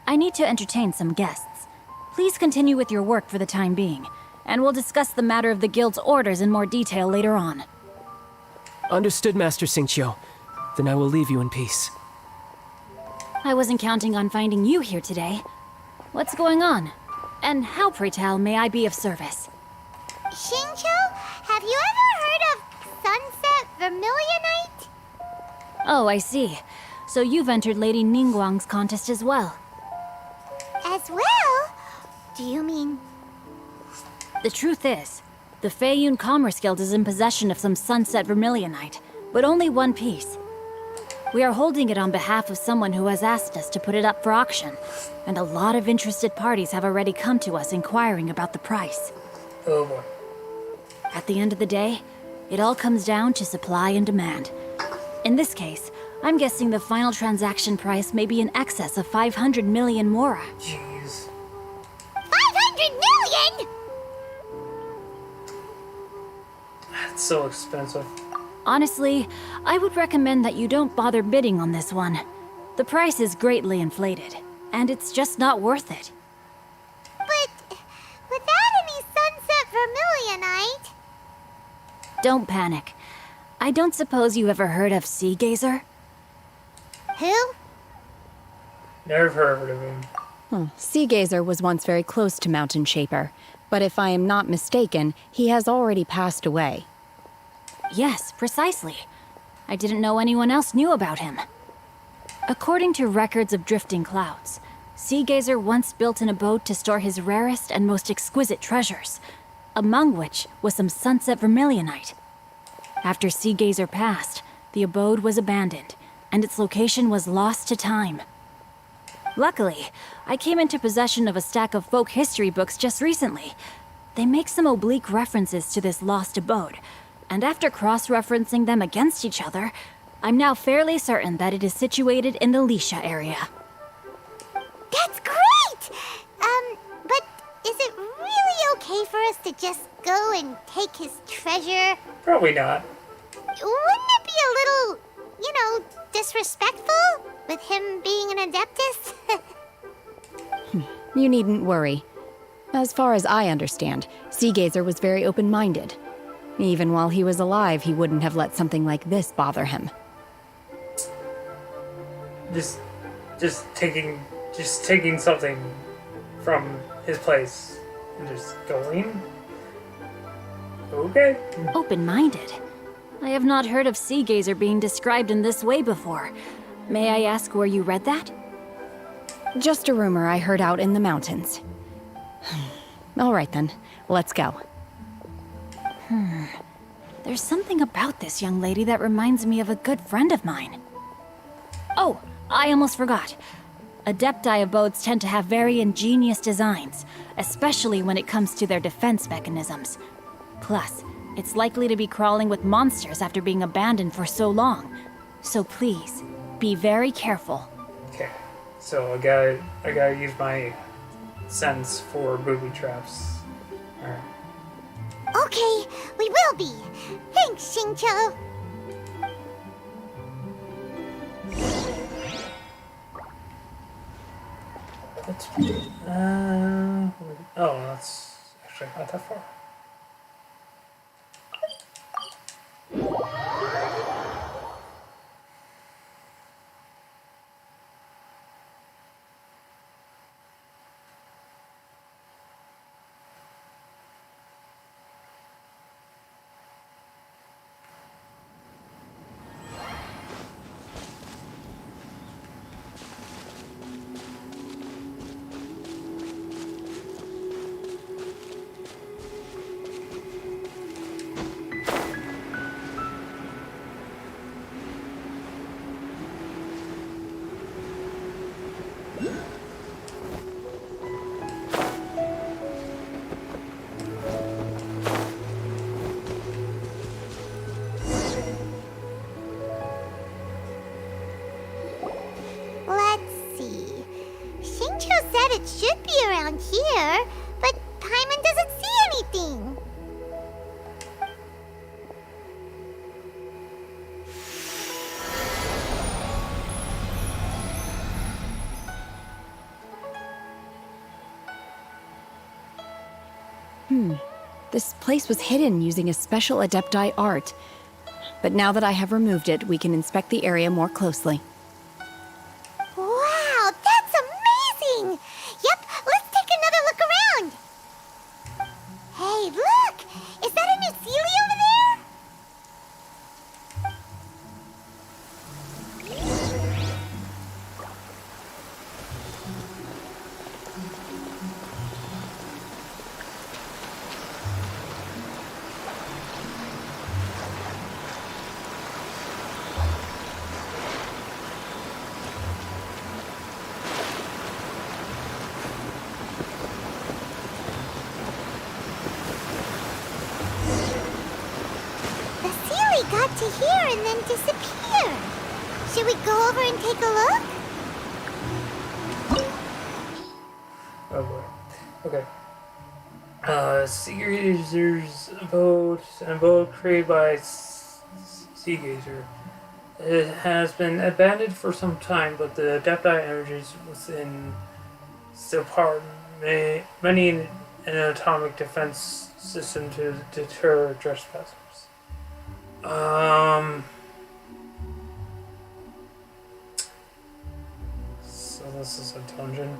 Speaker 23: I need to entertain some guests. Please continue with your work for the time being, and we'll discuss the matter of the guild's orders in more detail later on.
Speaker 22: Understood, Master Xingqiu. Then I will leave you in peace.
Speaker 23: I wasn't counting on finding you here today. What's going on? And how, pray tell, may I be of service?
Speaker 2: Xingqiu, have you ever heard of Sunset Vermilionite?
Speaker 23: Oh, I see. So you've entered Lady Ningguang's contest as well.
Speaker 2: As well? Do you mean...
Speaker 23: The truth is, the Feiyun Commerce Guild is in possession of some Sunset Vermilionite, but only one piece. We are holding it on behalf of someone who has asked us to put it up for auction, and a lot of interested parties have already come to us inquiring about the price.
Speaker 1: Oh boy.
Speaker 23: At the end of the day, it all comes down to supply and demand. In this case, I'm guessing the final transaction price may be in excess of 500 million mora.
Speaker 1: Jeez.
Speaker 2: 500 million?!
Speaker 1: That's so expensive.
Speaker 23: Honestly, I would recommend that you don't bother bidding on this one. The price is greatly inflated, and it's just not worth it.
Speaker 2: But without any Sunset Vermilionite...
Speaker 23: Don't panic. I don't suppose you ever heard of Sea Gazer?
Speaker 2: Who?
Speaker 1: Never heard of him.
Speaker 18: Sea Gazer was once very close to Mountain Shaper, but if I am not mistaken, he has already passed away.
Speaker 23: Yes, precisely. I didn't know anyone else knew about him. According to records of drifting clouds, Sea Gazer once built an abode to store his rarest and most exquisite treasures, among which was some Sunset Vermilionite. After Sea Gazer passed, the abode was abandoned, and its location was lost to time. Luckily, I came into possession of a stack of folk history books just recently. They make some oblique references to this lost abode, and after cross-referencing them against each other, I'm now fairly certain that it is situated in the Lisha area.
Speaker 2: That's great! But is it really okay for us to just go and take his treasure?
Speaker 1: Probably not.
Speaker 2: Wouldn't it be a little, disrespectful? With him being an Adeptus?
Speaker 18: You needn't worry. As far as I understand, Sea Gazer was very open-minded. Even while he was alive, he wouldn't have let something like this bother him.
Speaker 1: Just taking something from his place and just going? Okay.
Speaker 23: Open-minded? I have not heard of Sea Gazer being described in this way before. May I ask where you read that?
Speaker 18: Just a rumor I heard out in the mountains. All right then, let's go.
Speaker 23: There's something about this young lady that reminds me of a good friend of mine. Oh, I almost forgot. Adepti abodes tend to have very ingenious designs, especially when it comes to their defense mechanisms. Plus, it's likely to be crawling with monsters after being abandoned for so long. So please, be very careful.
Speaker 1: Okay, so I gotta use my sense for booby traps. Alright.
Speaker 2: Okay, we will be. Thanks, Xingqiu.
Speaker 1: Let's oh, that's actually not that far.
Speaker 2: around here, but Paimon doesn't see anything.
Speaker 18: This place was hidden using a special Adepti art. But now that I have removed it, we can inspect the area more closely.
Speaker 2: Wow, that's amazing! Yep, let's take another look around. Hey, look! Is that a new Sealy over there? Got to here and then disappear. Should we go over and take a look?
Speaker 1: Oh boy. Okay. Sea Gazer's an abode created by Sea Gazer. It has been abandoned for some time, but the Adepti energies within still power many an atomic defense system to deter trespassers. So this is a dungeon.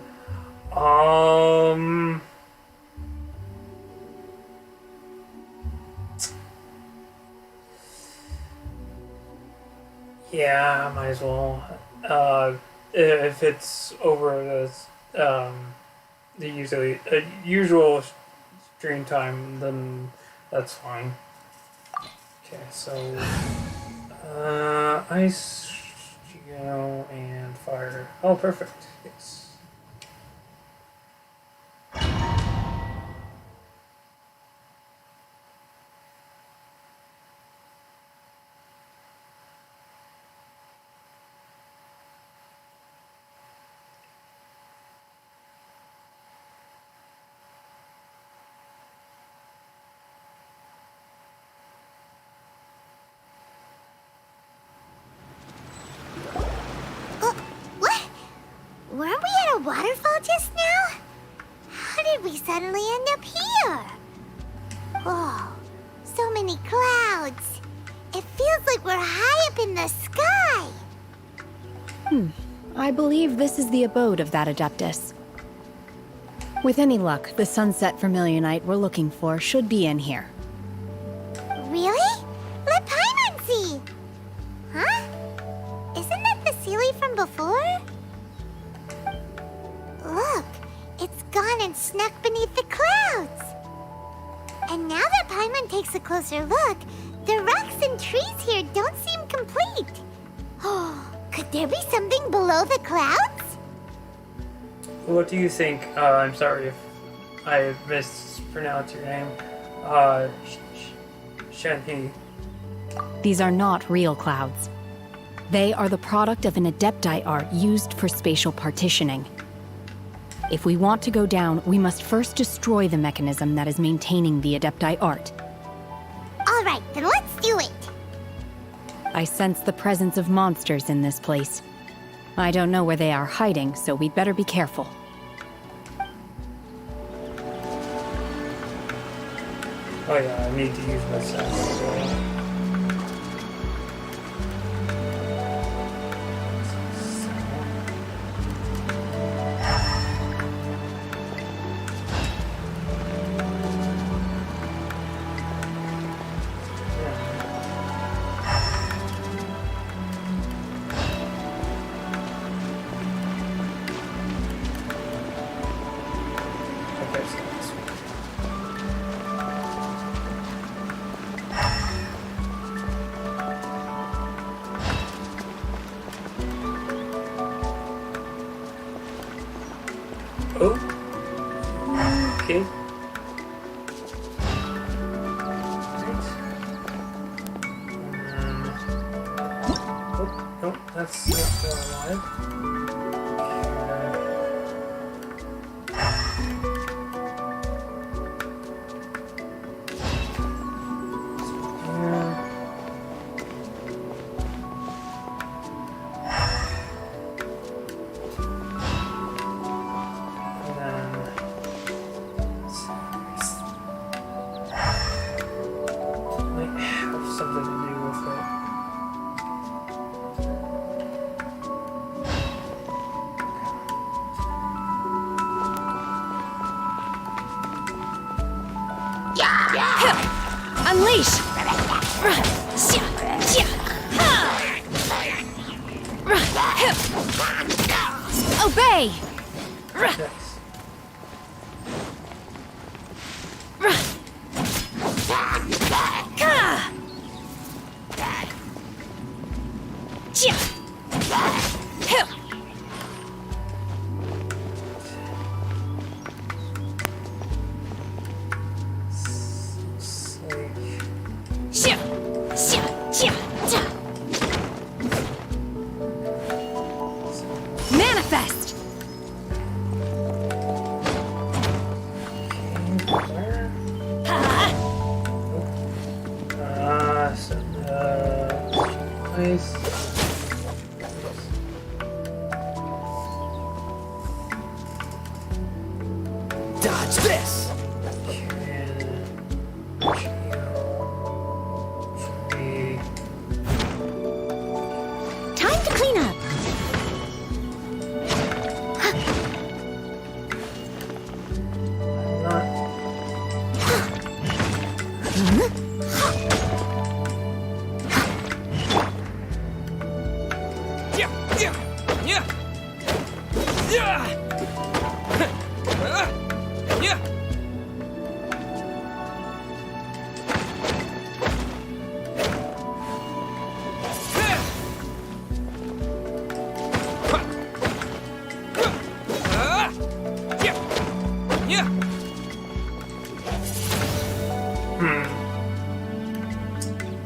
Speaker 1: Yeah, might as well. If it's over the usual stream time, then that's fine. Okay, so ice, and fire. Oh, perfect. Yes.
Speaker 2: Weren't we at a waterfall just now? How did we suddenly end up here? Oh, so many clouds. It feels like we're high up in the sky.
Speaker 18: I believe this is the abode of that Adeptus. With any luck, the sunset Vermilionite we're looking for should be in here.
Speaker 2: Really? Let Paimon see. Huh? Isn't that the Sealy from before? Look, it's gone and snuck beneath the clouds. And now that Paimon takes a closer look, the rocks and trees here don't seem complete. Oh, could there be something below the clouds?
Speaker 1: What do you think? I'm sorry if I mispronounced your name. Shanti.
Speaker 18: These are not real clouds. They are the product of an Adepti art used for spatial partitioning. If we want to go down, we must first destroy the mechanism that is maintaining the Adepti art.
Speaker 2: All right, then let's do it.
Speaker 18: I sense the presence of monsters in this place. I don't know where they are hiding, so we'd better be careful.
Speaker 1: Oh yeah, I need to use my sense as well. Okay. Oh, no, that's not what I wanted.
Speaker 9: Unleash! Obey! Manifest!
Speaker 1: Nice.
Speaker 5: Dodge this!
Speaker 2: Time to clean up.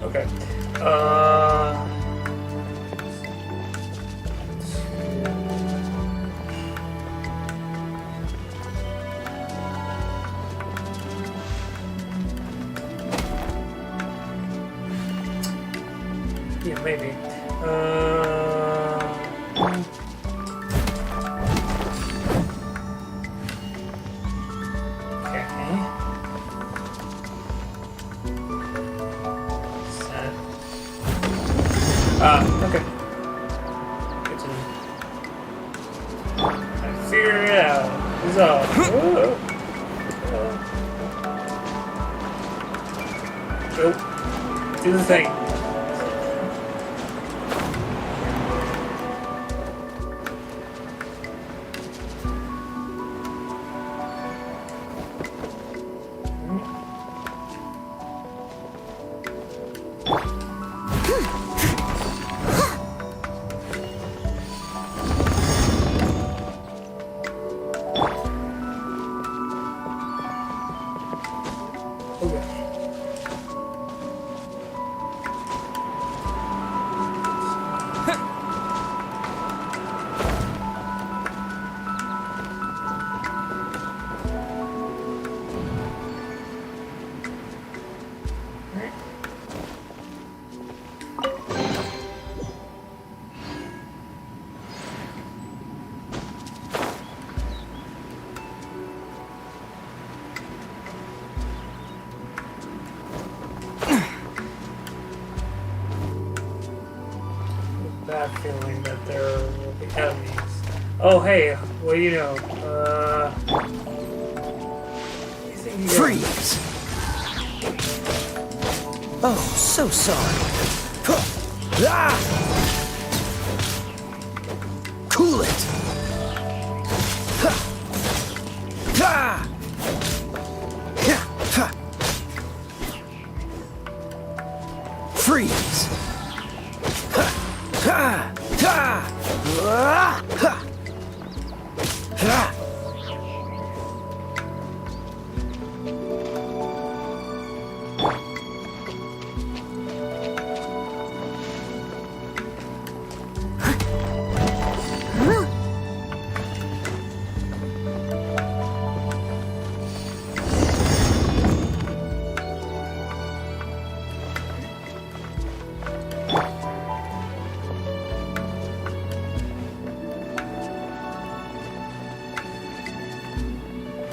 Speaker 1: Okay. Yeah, maybe. Okay. Good to know. I figured it out. It's all. Go. Do the thing. Bad feeling that there will be enemies. Oh, hey, what do you know? You think you
Speaker 5: Freeze! Oh, so sorry. Ah! Cool it! Ah! Freeze!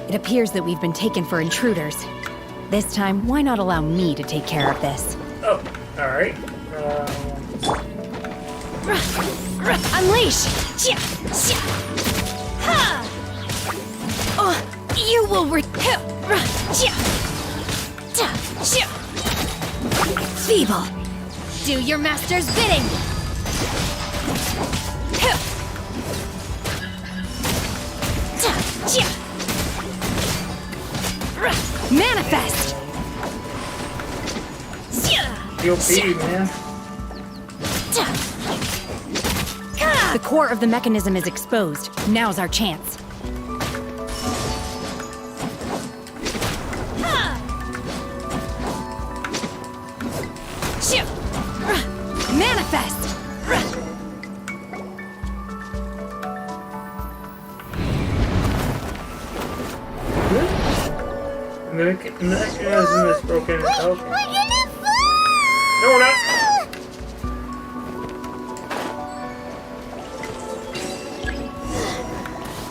Speaker 18: It appears that we've been taken for intruders. This time, why not allow me to take care of this?
Speaker 1: Oh, alright.
Speaker 9: Unleash! You will
Speaker 11: Feeble! Do your master's bidding! Manifest!
Speaker 1: POP, man.
Speaker 18: The core of the mechanism is exposed. Now's our chance.
Speaker 11: Manifest!
Speaker 1: The mechanism is broken. Okay. No, we're not.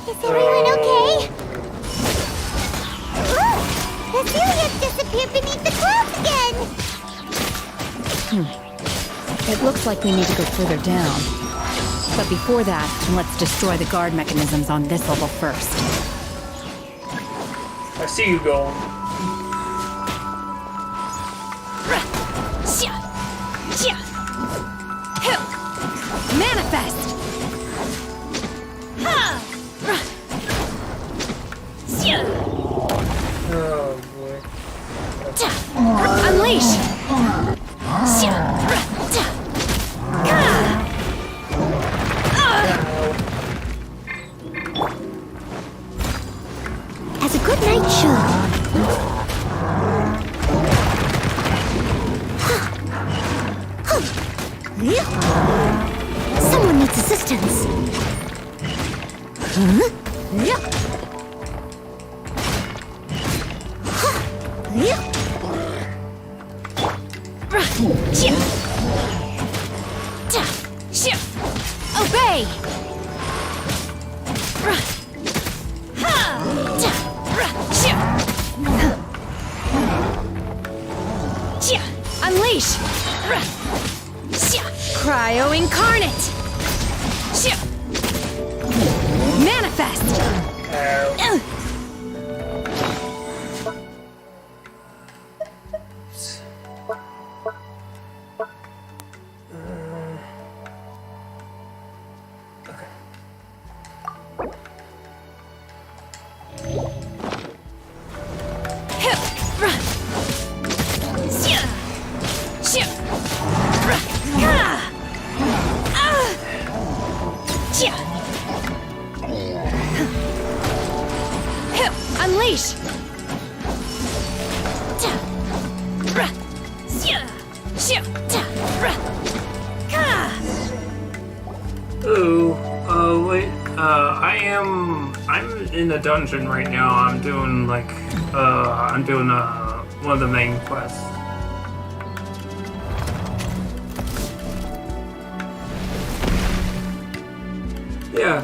Speaker 2: Is everyone okay? Look! The Celia's disappeared beneath the clouds again!
Speaker 18: It looks like we need to go further down. But before that, let's destroy the guard mechanisms on this level first.
Speaker 1: I see you going.
Speaker 11: Manifest!
Speaker 1: Oh boy.
Speaker 11: Unleash!
Speaker 2: As a good knight should. Someone needs assistance.
Speaker 11: Obey! Unleash! Cryo incarnate! Manifest! Unleash!
Speaker 1: Ooh, wait, I'm in a dungeon right now. I'm doing like, one of the main quests. Yeah.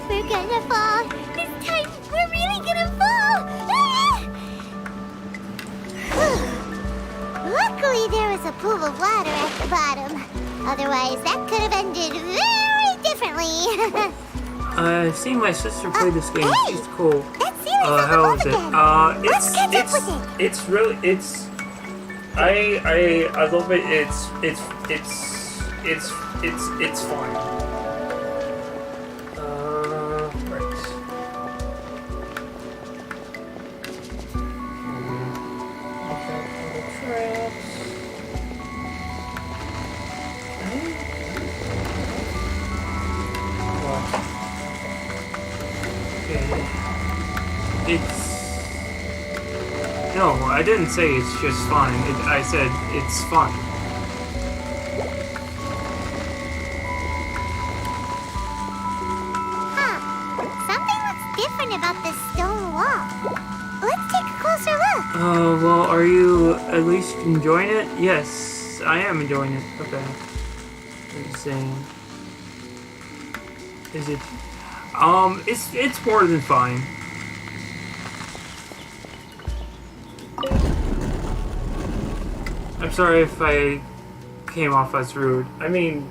Speaker 2: We're gonna fall. This time, we're really gonna fall. Luckily, there was a pool of water at the bottom. Otherwise, that could have ended very differently.
Speaker 1: I've seen my sister play this game.
Speaker 2: Hey,
Speaker 1: She's cool.
Speaker 2: that series
Speaker 1: How is it?
Speaker 2: Let's catch up with it.
Speaker 1: It's really, I love it. It's fun. Right. No, I didn't say it's just fun. I said it's fun.
Speaker 2: Something looks different about this stone wall. Let's take a closer look.
Speaker 1: Well, are you at least enjoying it? Yes, I am enjoying it. Okay. Let's see. Is it? It's more than fine. I'm sorry if I came off as rude. I mean,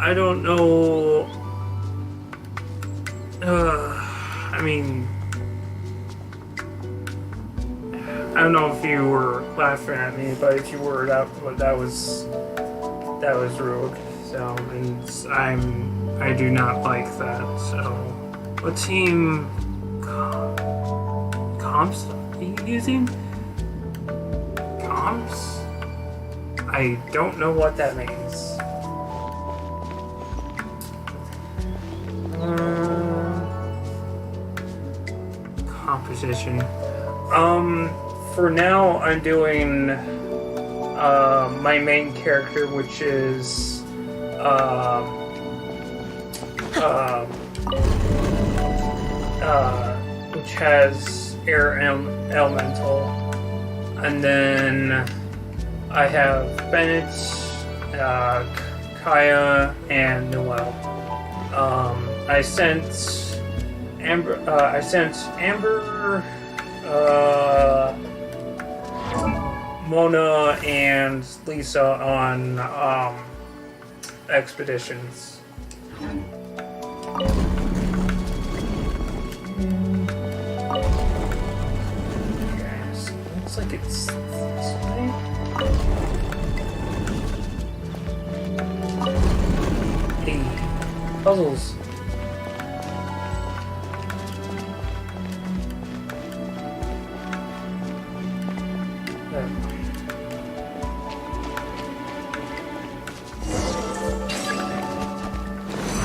Speaker 1: I don't know. I mean, I don't know if you were laughing at me, but if you were, that was rude. So, and I do not like that. So, what team comps are you using? Comps? I don't know what that means. Composition. For now, I'm doing my main character, which is which has air elemental, and then I have Bennett, Kaya, and Noel. I sent Amber. Mona and Lisa on expeditions. Okay, so it looks like it's this way. Hey, puzzles.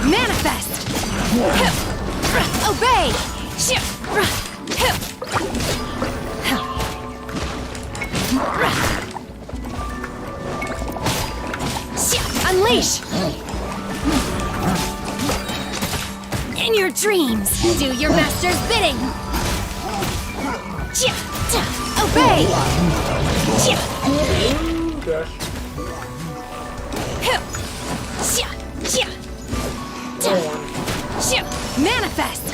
Speaker 9: Manifest! Obey! Unleash! In your dreams, do your master's bidding! Obey! Manifest!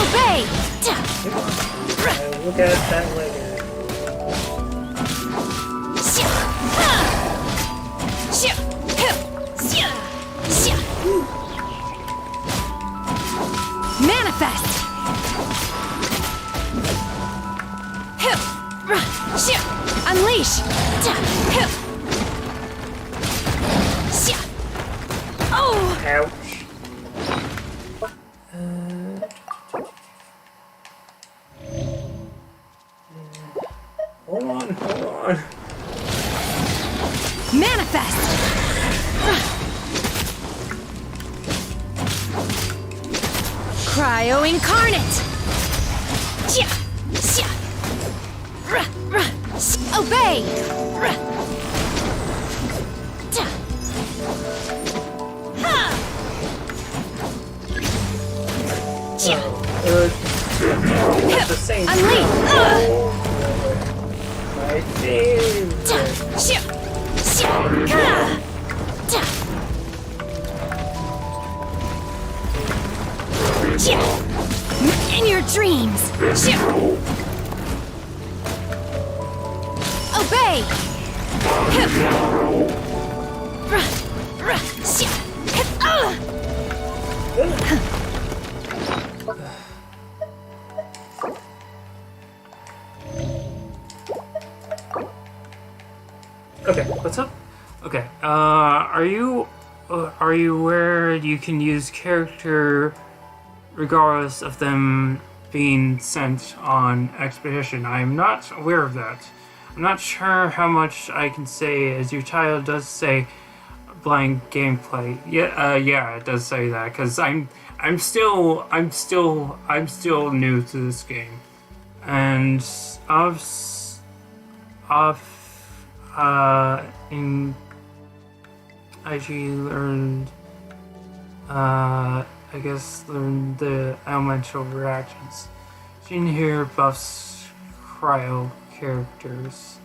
Speaker 9: Obey!
Speaker 1: Look at that later.
Speaker 9: Manifest! Unleash! Oh!
Speaker 1: Ouch. Hold on.
Speaker 9: Manifest! Cryo incarnate! Obey!
Speaker 1: It's the same.
Speaker 9: Unleash!
Speaker 1: My favorite.
Speaker 9: In your dreams! Obey!
Speaker 1: Okay, what's up? Okay, are you aware you can use character regardless of them being sent on expedition? I'm not aware of that. I'm not sure how much I can say, as your title does say blind gameplay. Yeah, it does say that, because I'm still new to this game, and in IG learned learned the elemental reactions. Seen here buffs cryo characters,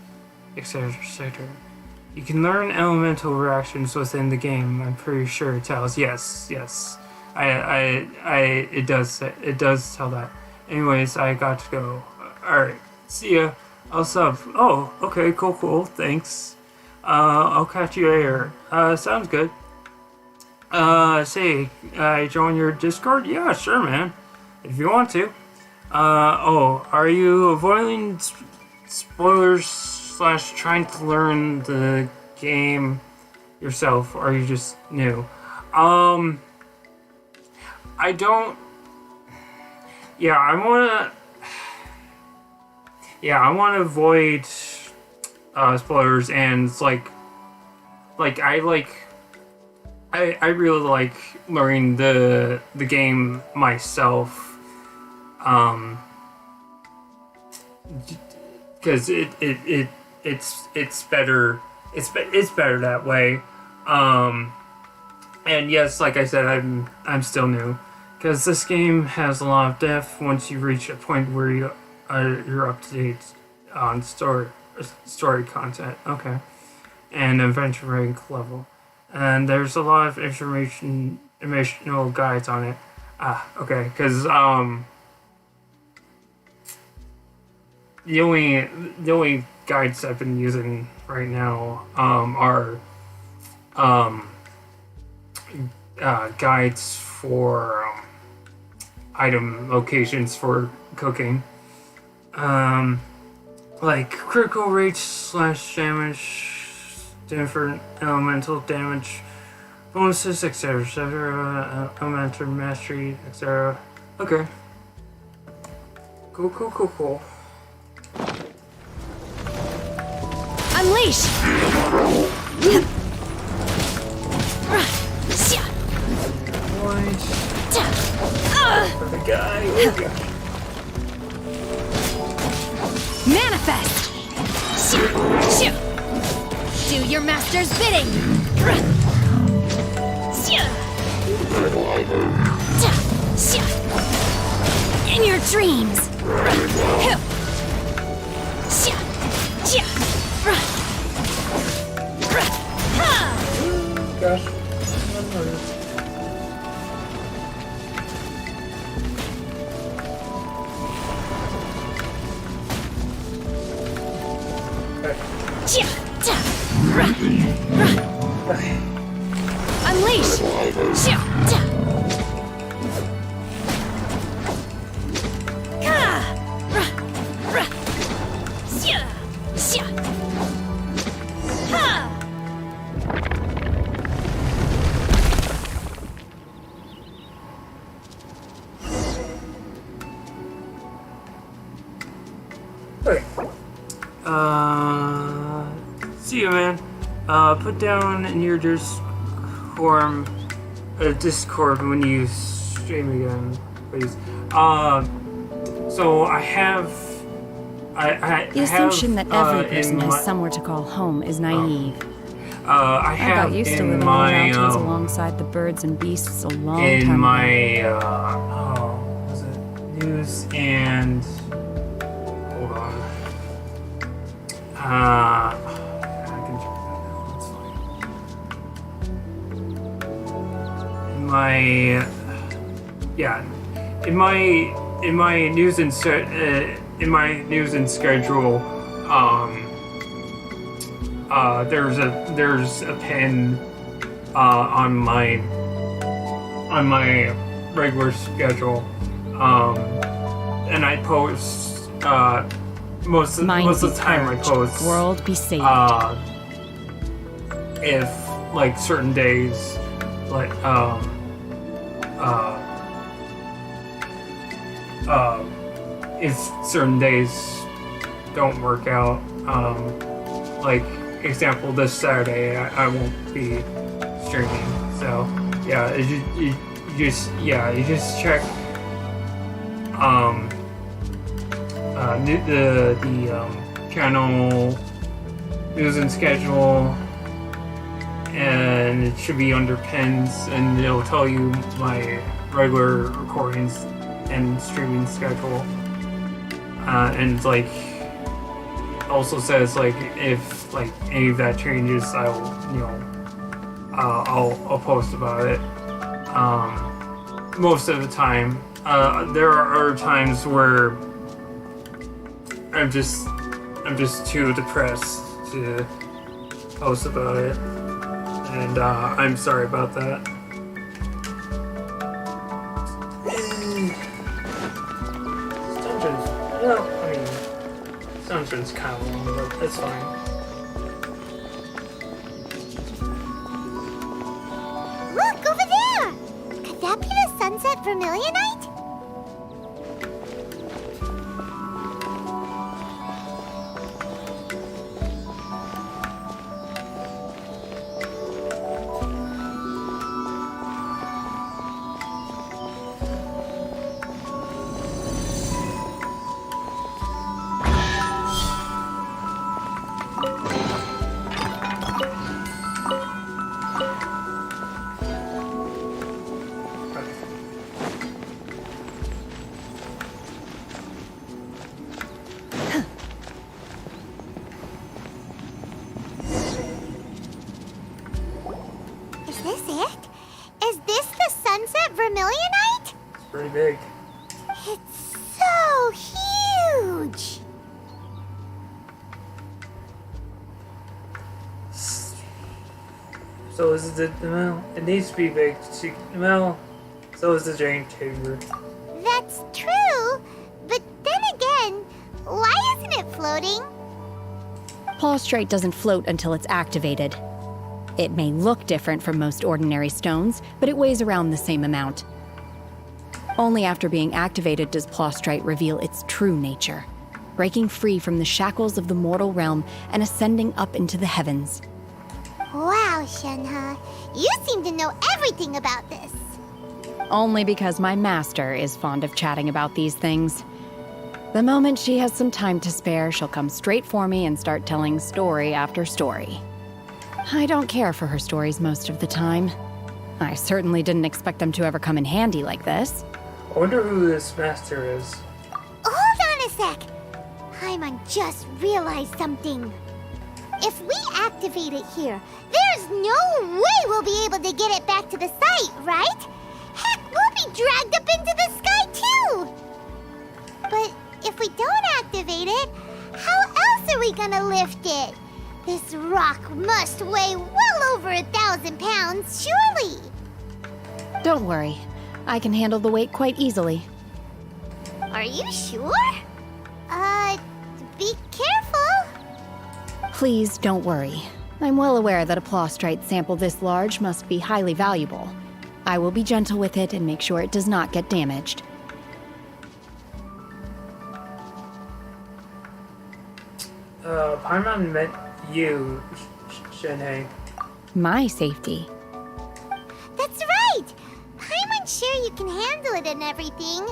Speaker 1: etc., etc. You can learn elemental reactions within the game. I'm pretty sure it tells. Yes. It does tell that. Anyways, I got to go. All right, see ya. I'll sub. Oh, okay, cool. Thanks. I'll catch you later. Sounds good. Say, I join your Discord? Yeah, sure, man. If you want to. Are you avoiding spoilers / trying to learn the game yourself, or are you just new? I don't... Yeah, I wanna avoid spoilers, and it's I really like learning the game myself, because it's better that way, and yes, like I said, I'm still new, because this game has a lot of depth once you reach a point where you're up to date on story content, okay, and adventure rank level. And there's a lot of informational guides on it. Okay, because the only guides I've been using right now are guides for item locations for cooking, like critical rate / damage, different elemental damage bonuses, etc., elemental mastery, etc. Okay. Cool.
Speaker 11: Unleash!
Speaker 1: The guy.
Speaker 11: Manifest! Do your master's bidding! In your dreams!
Speaker 1: Gosh.
Speaker 11: Unleash!
Speaker 1: Wait. See you, man. Put down in your Discord when you stream again, please. So I have...
Speaker 18: The assumption that every person has somewhere to call home is naive.
Speaker 1: I
Speaker 18: got used to living in the mountains alongside the birds and beasts a long time ago.
Speaker 1: In my, was it news and... Hold on. I can check that out, that's fine. In my news and schedule, there's a pin on my regular schedule, and I post most of the time I post
Speaker 18: world be saved.
Speaker 1: If like certain days, like if certain days don't work out, like example, this Saturday I won't be streaming. So yeah, you just check the channel news and schedule, and it should be under pins, and it'll tell you my regular recordings and streaming schedule, and like also says like if like any of that changes, I'll post about it. Most of the time, there are times where I'm just too depressed to post about it, and I'm sorry about that. entrance kind of long, but it's fine.
Speaker 2: Look, over there! Could that be the Sunset Vermilionite? Is this it? Is this the Sunset Vermilionite?
Speaker 1: It's pretty big.
Speaker 2: It's so huge!
Speaker 1: So is the well, it needs to be big. Well, so is the Jade Chamber.
Speaker 2: That's true, but then again, why isn't it floating?
Speaker 18: Plaustrite doesn't float until it's activated. It may look different from most ordinary stones, but it weighs around the same amount. Only after being activated does Plaustrite reveal its true nature, breaking free from the shackles of the mortal realm and ascending up into the heavens.
Speaker 2: Wow, Shenhe, you seem to know everything about this.
Speaker 18: Only because my master is fond of chatting about these things. The moment she has some time to spare, she'll come straight for me and start telling story after story. I don't care for her stories most of the time. I certainly didn't expect them to ever come in handy like this.
Speaker 1: I wonder who this master is.
Speaker 2: Hold on a sec. Paimon just realized something. If we activate it here, there's no way we'll be able to get it back to the site, right? Heck, we'll be dragged up into the sky too! But if we don't activate it, how else are we gonna lift it? This rock must weigh well over 1,000 pounds, surely!
Speaker 18: Don't worry. I can handle the weight quite easily.
Speaker 2: Are you sure? Be careful!
Speaker 18: Please don't worry. I'm well aware that a plaustrite sample this large must be highly valuable. I will be gentle with it and make sure it does not get damaged.
Speaker 1: Paimon meant you, Shenhe.
Speaker 18: My safety.
Speaker 2: That's right! Paimon's sure you can handle it and everything,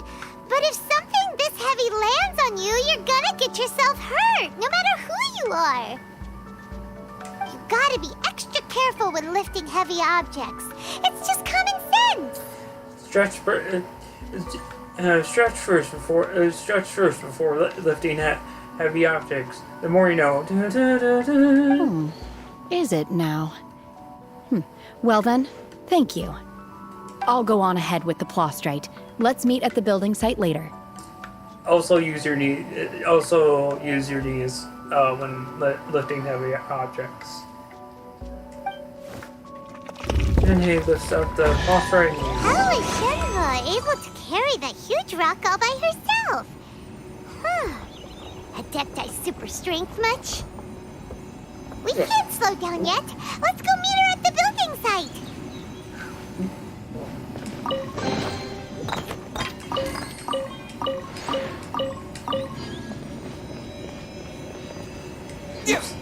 Speaker 2: but if something this heavy lands on you, you're gonna get yourself hurt, no matter who you are. You gotta be extra careful when lifting heavy objects. It's just common sense.
Speaker 1: Stretch first before lifting heavy objects. The more you know.
Speaker 18: Is it now? Well then, thank you. I'll go on ahead with the plaustrite. Let's meet at the building site later.
Speaker 1: Also use your knee. Also use your knees when lifting heavy objects. And he lifts up the plaustrite.
Speaker 2: How is Shenhe able to carry that huge rock all by herself? Adepti super strength much? We can't slow down yet. Let's go meet her at the building site.
Speaker 1: Yes.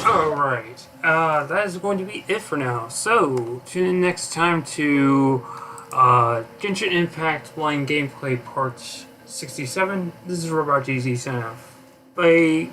Speaker 1: Alright, that is going to be it for now. So, tune in next time to Genshin Impact Blind Gameplay Part 67. This is Robot GZ sign off. Bye.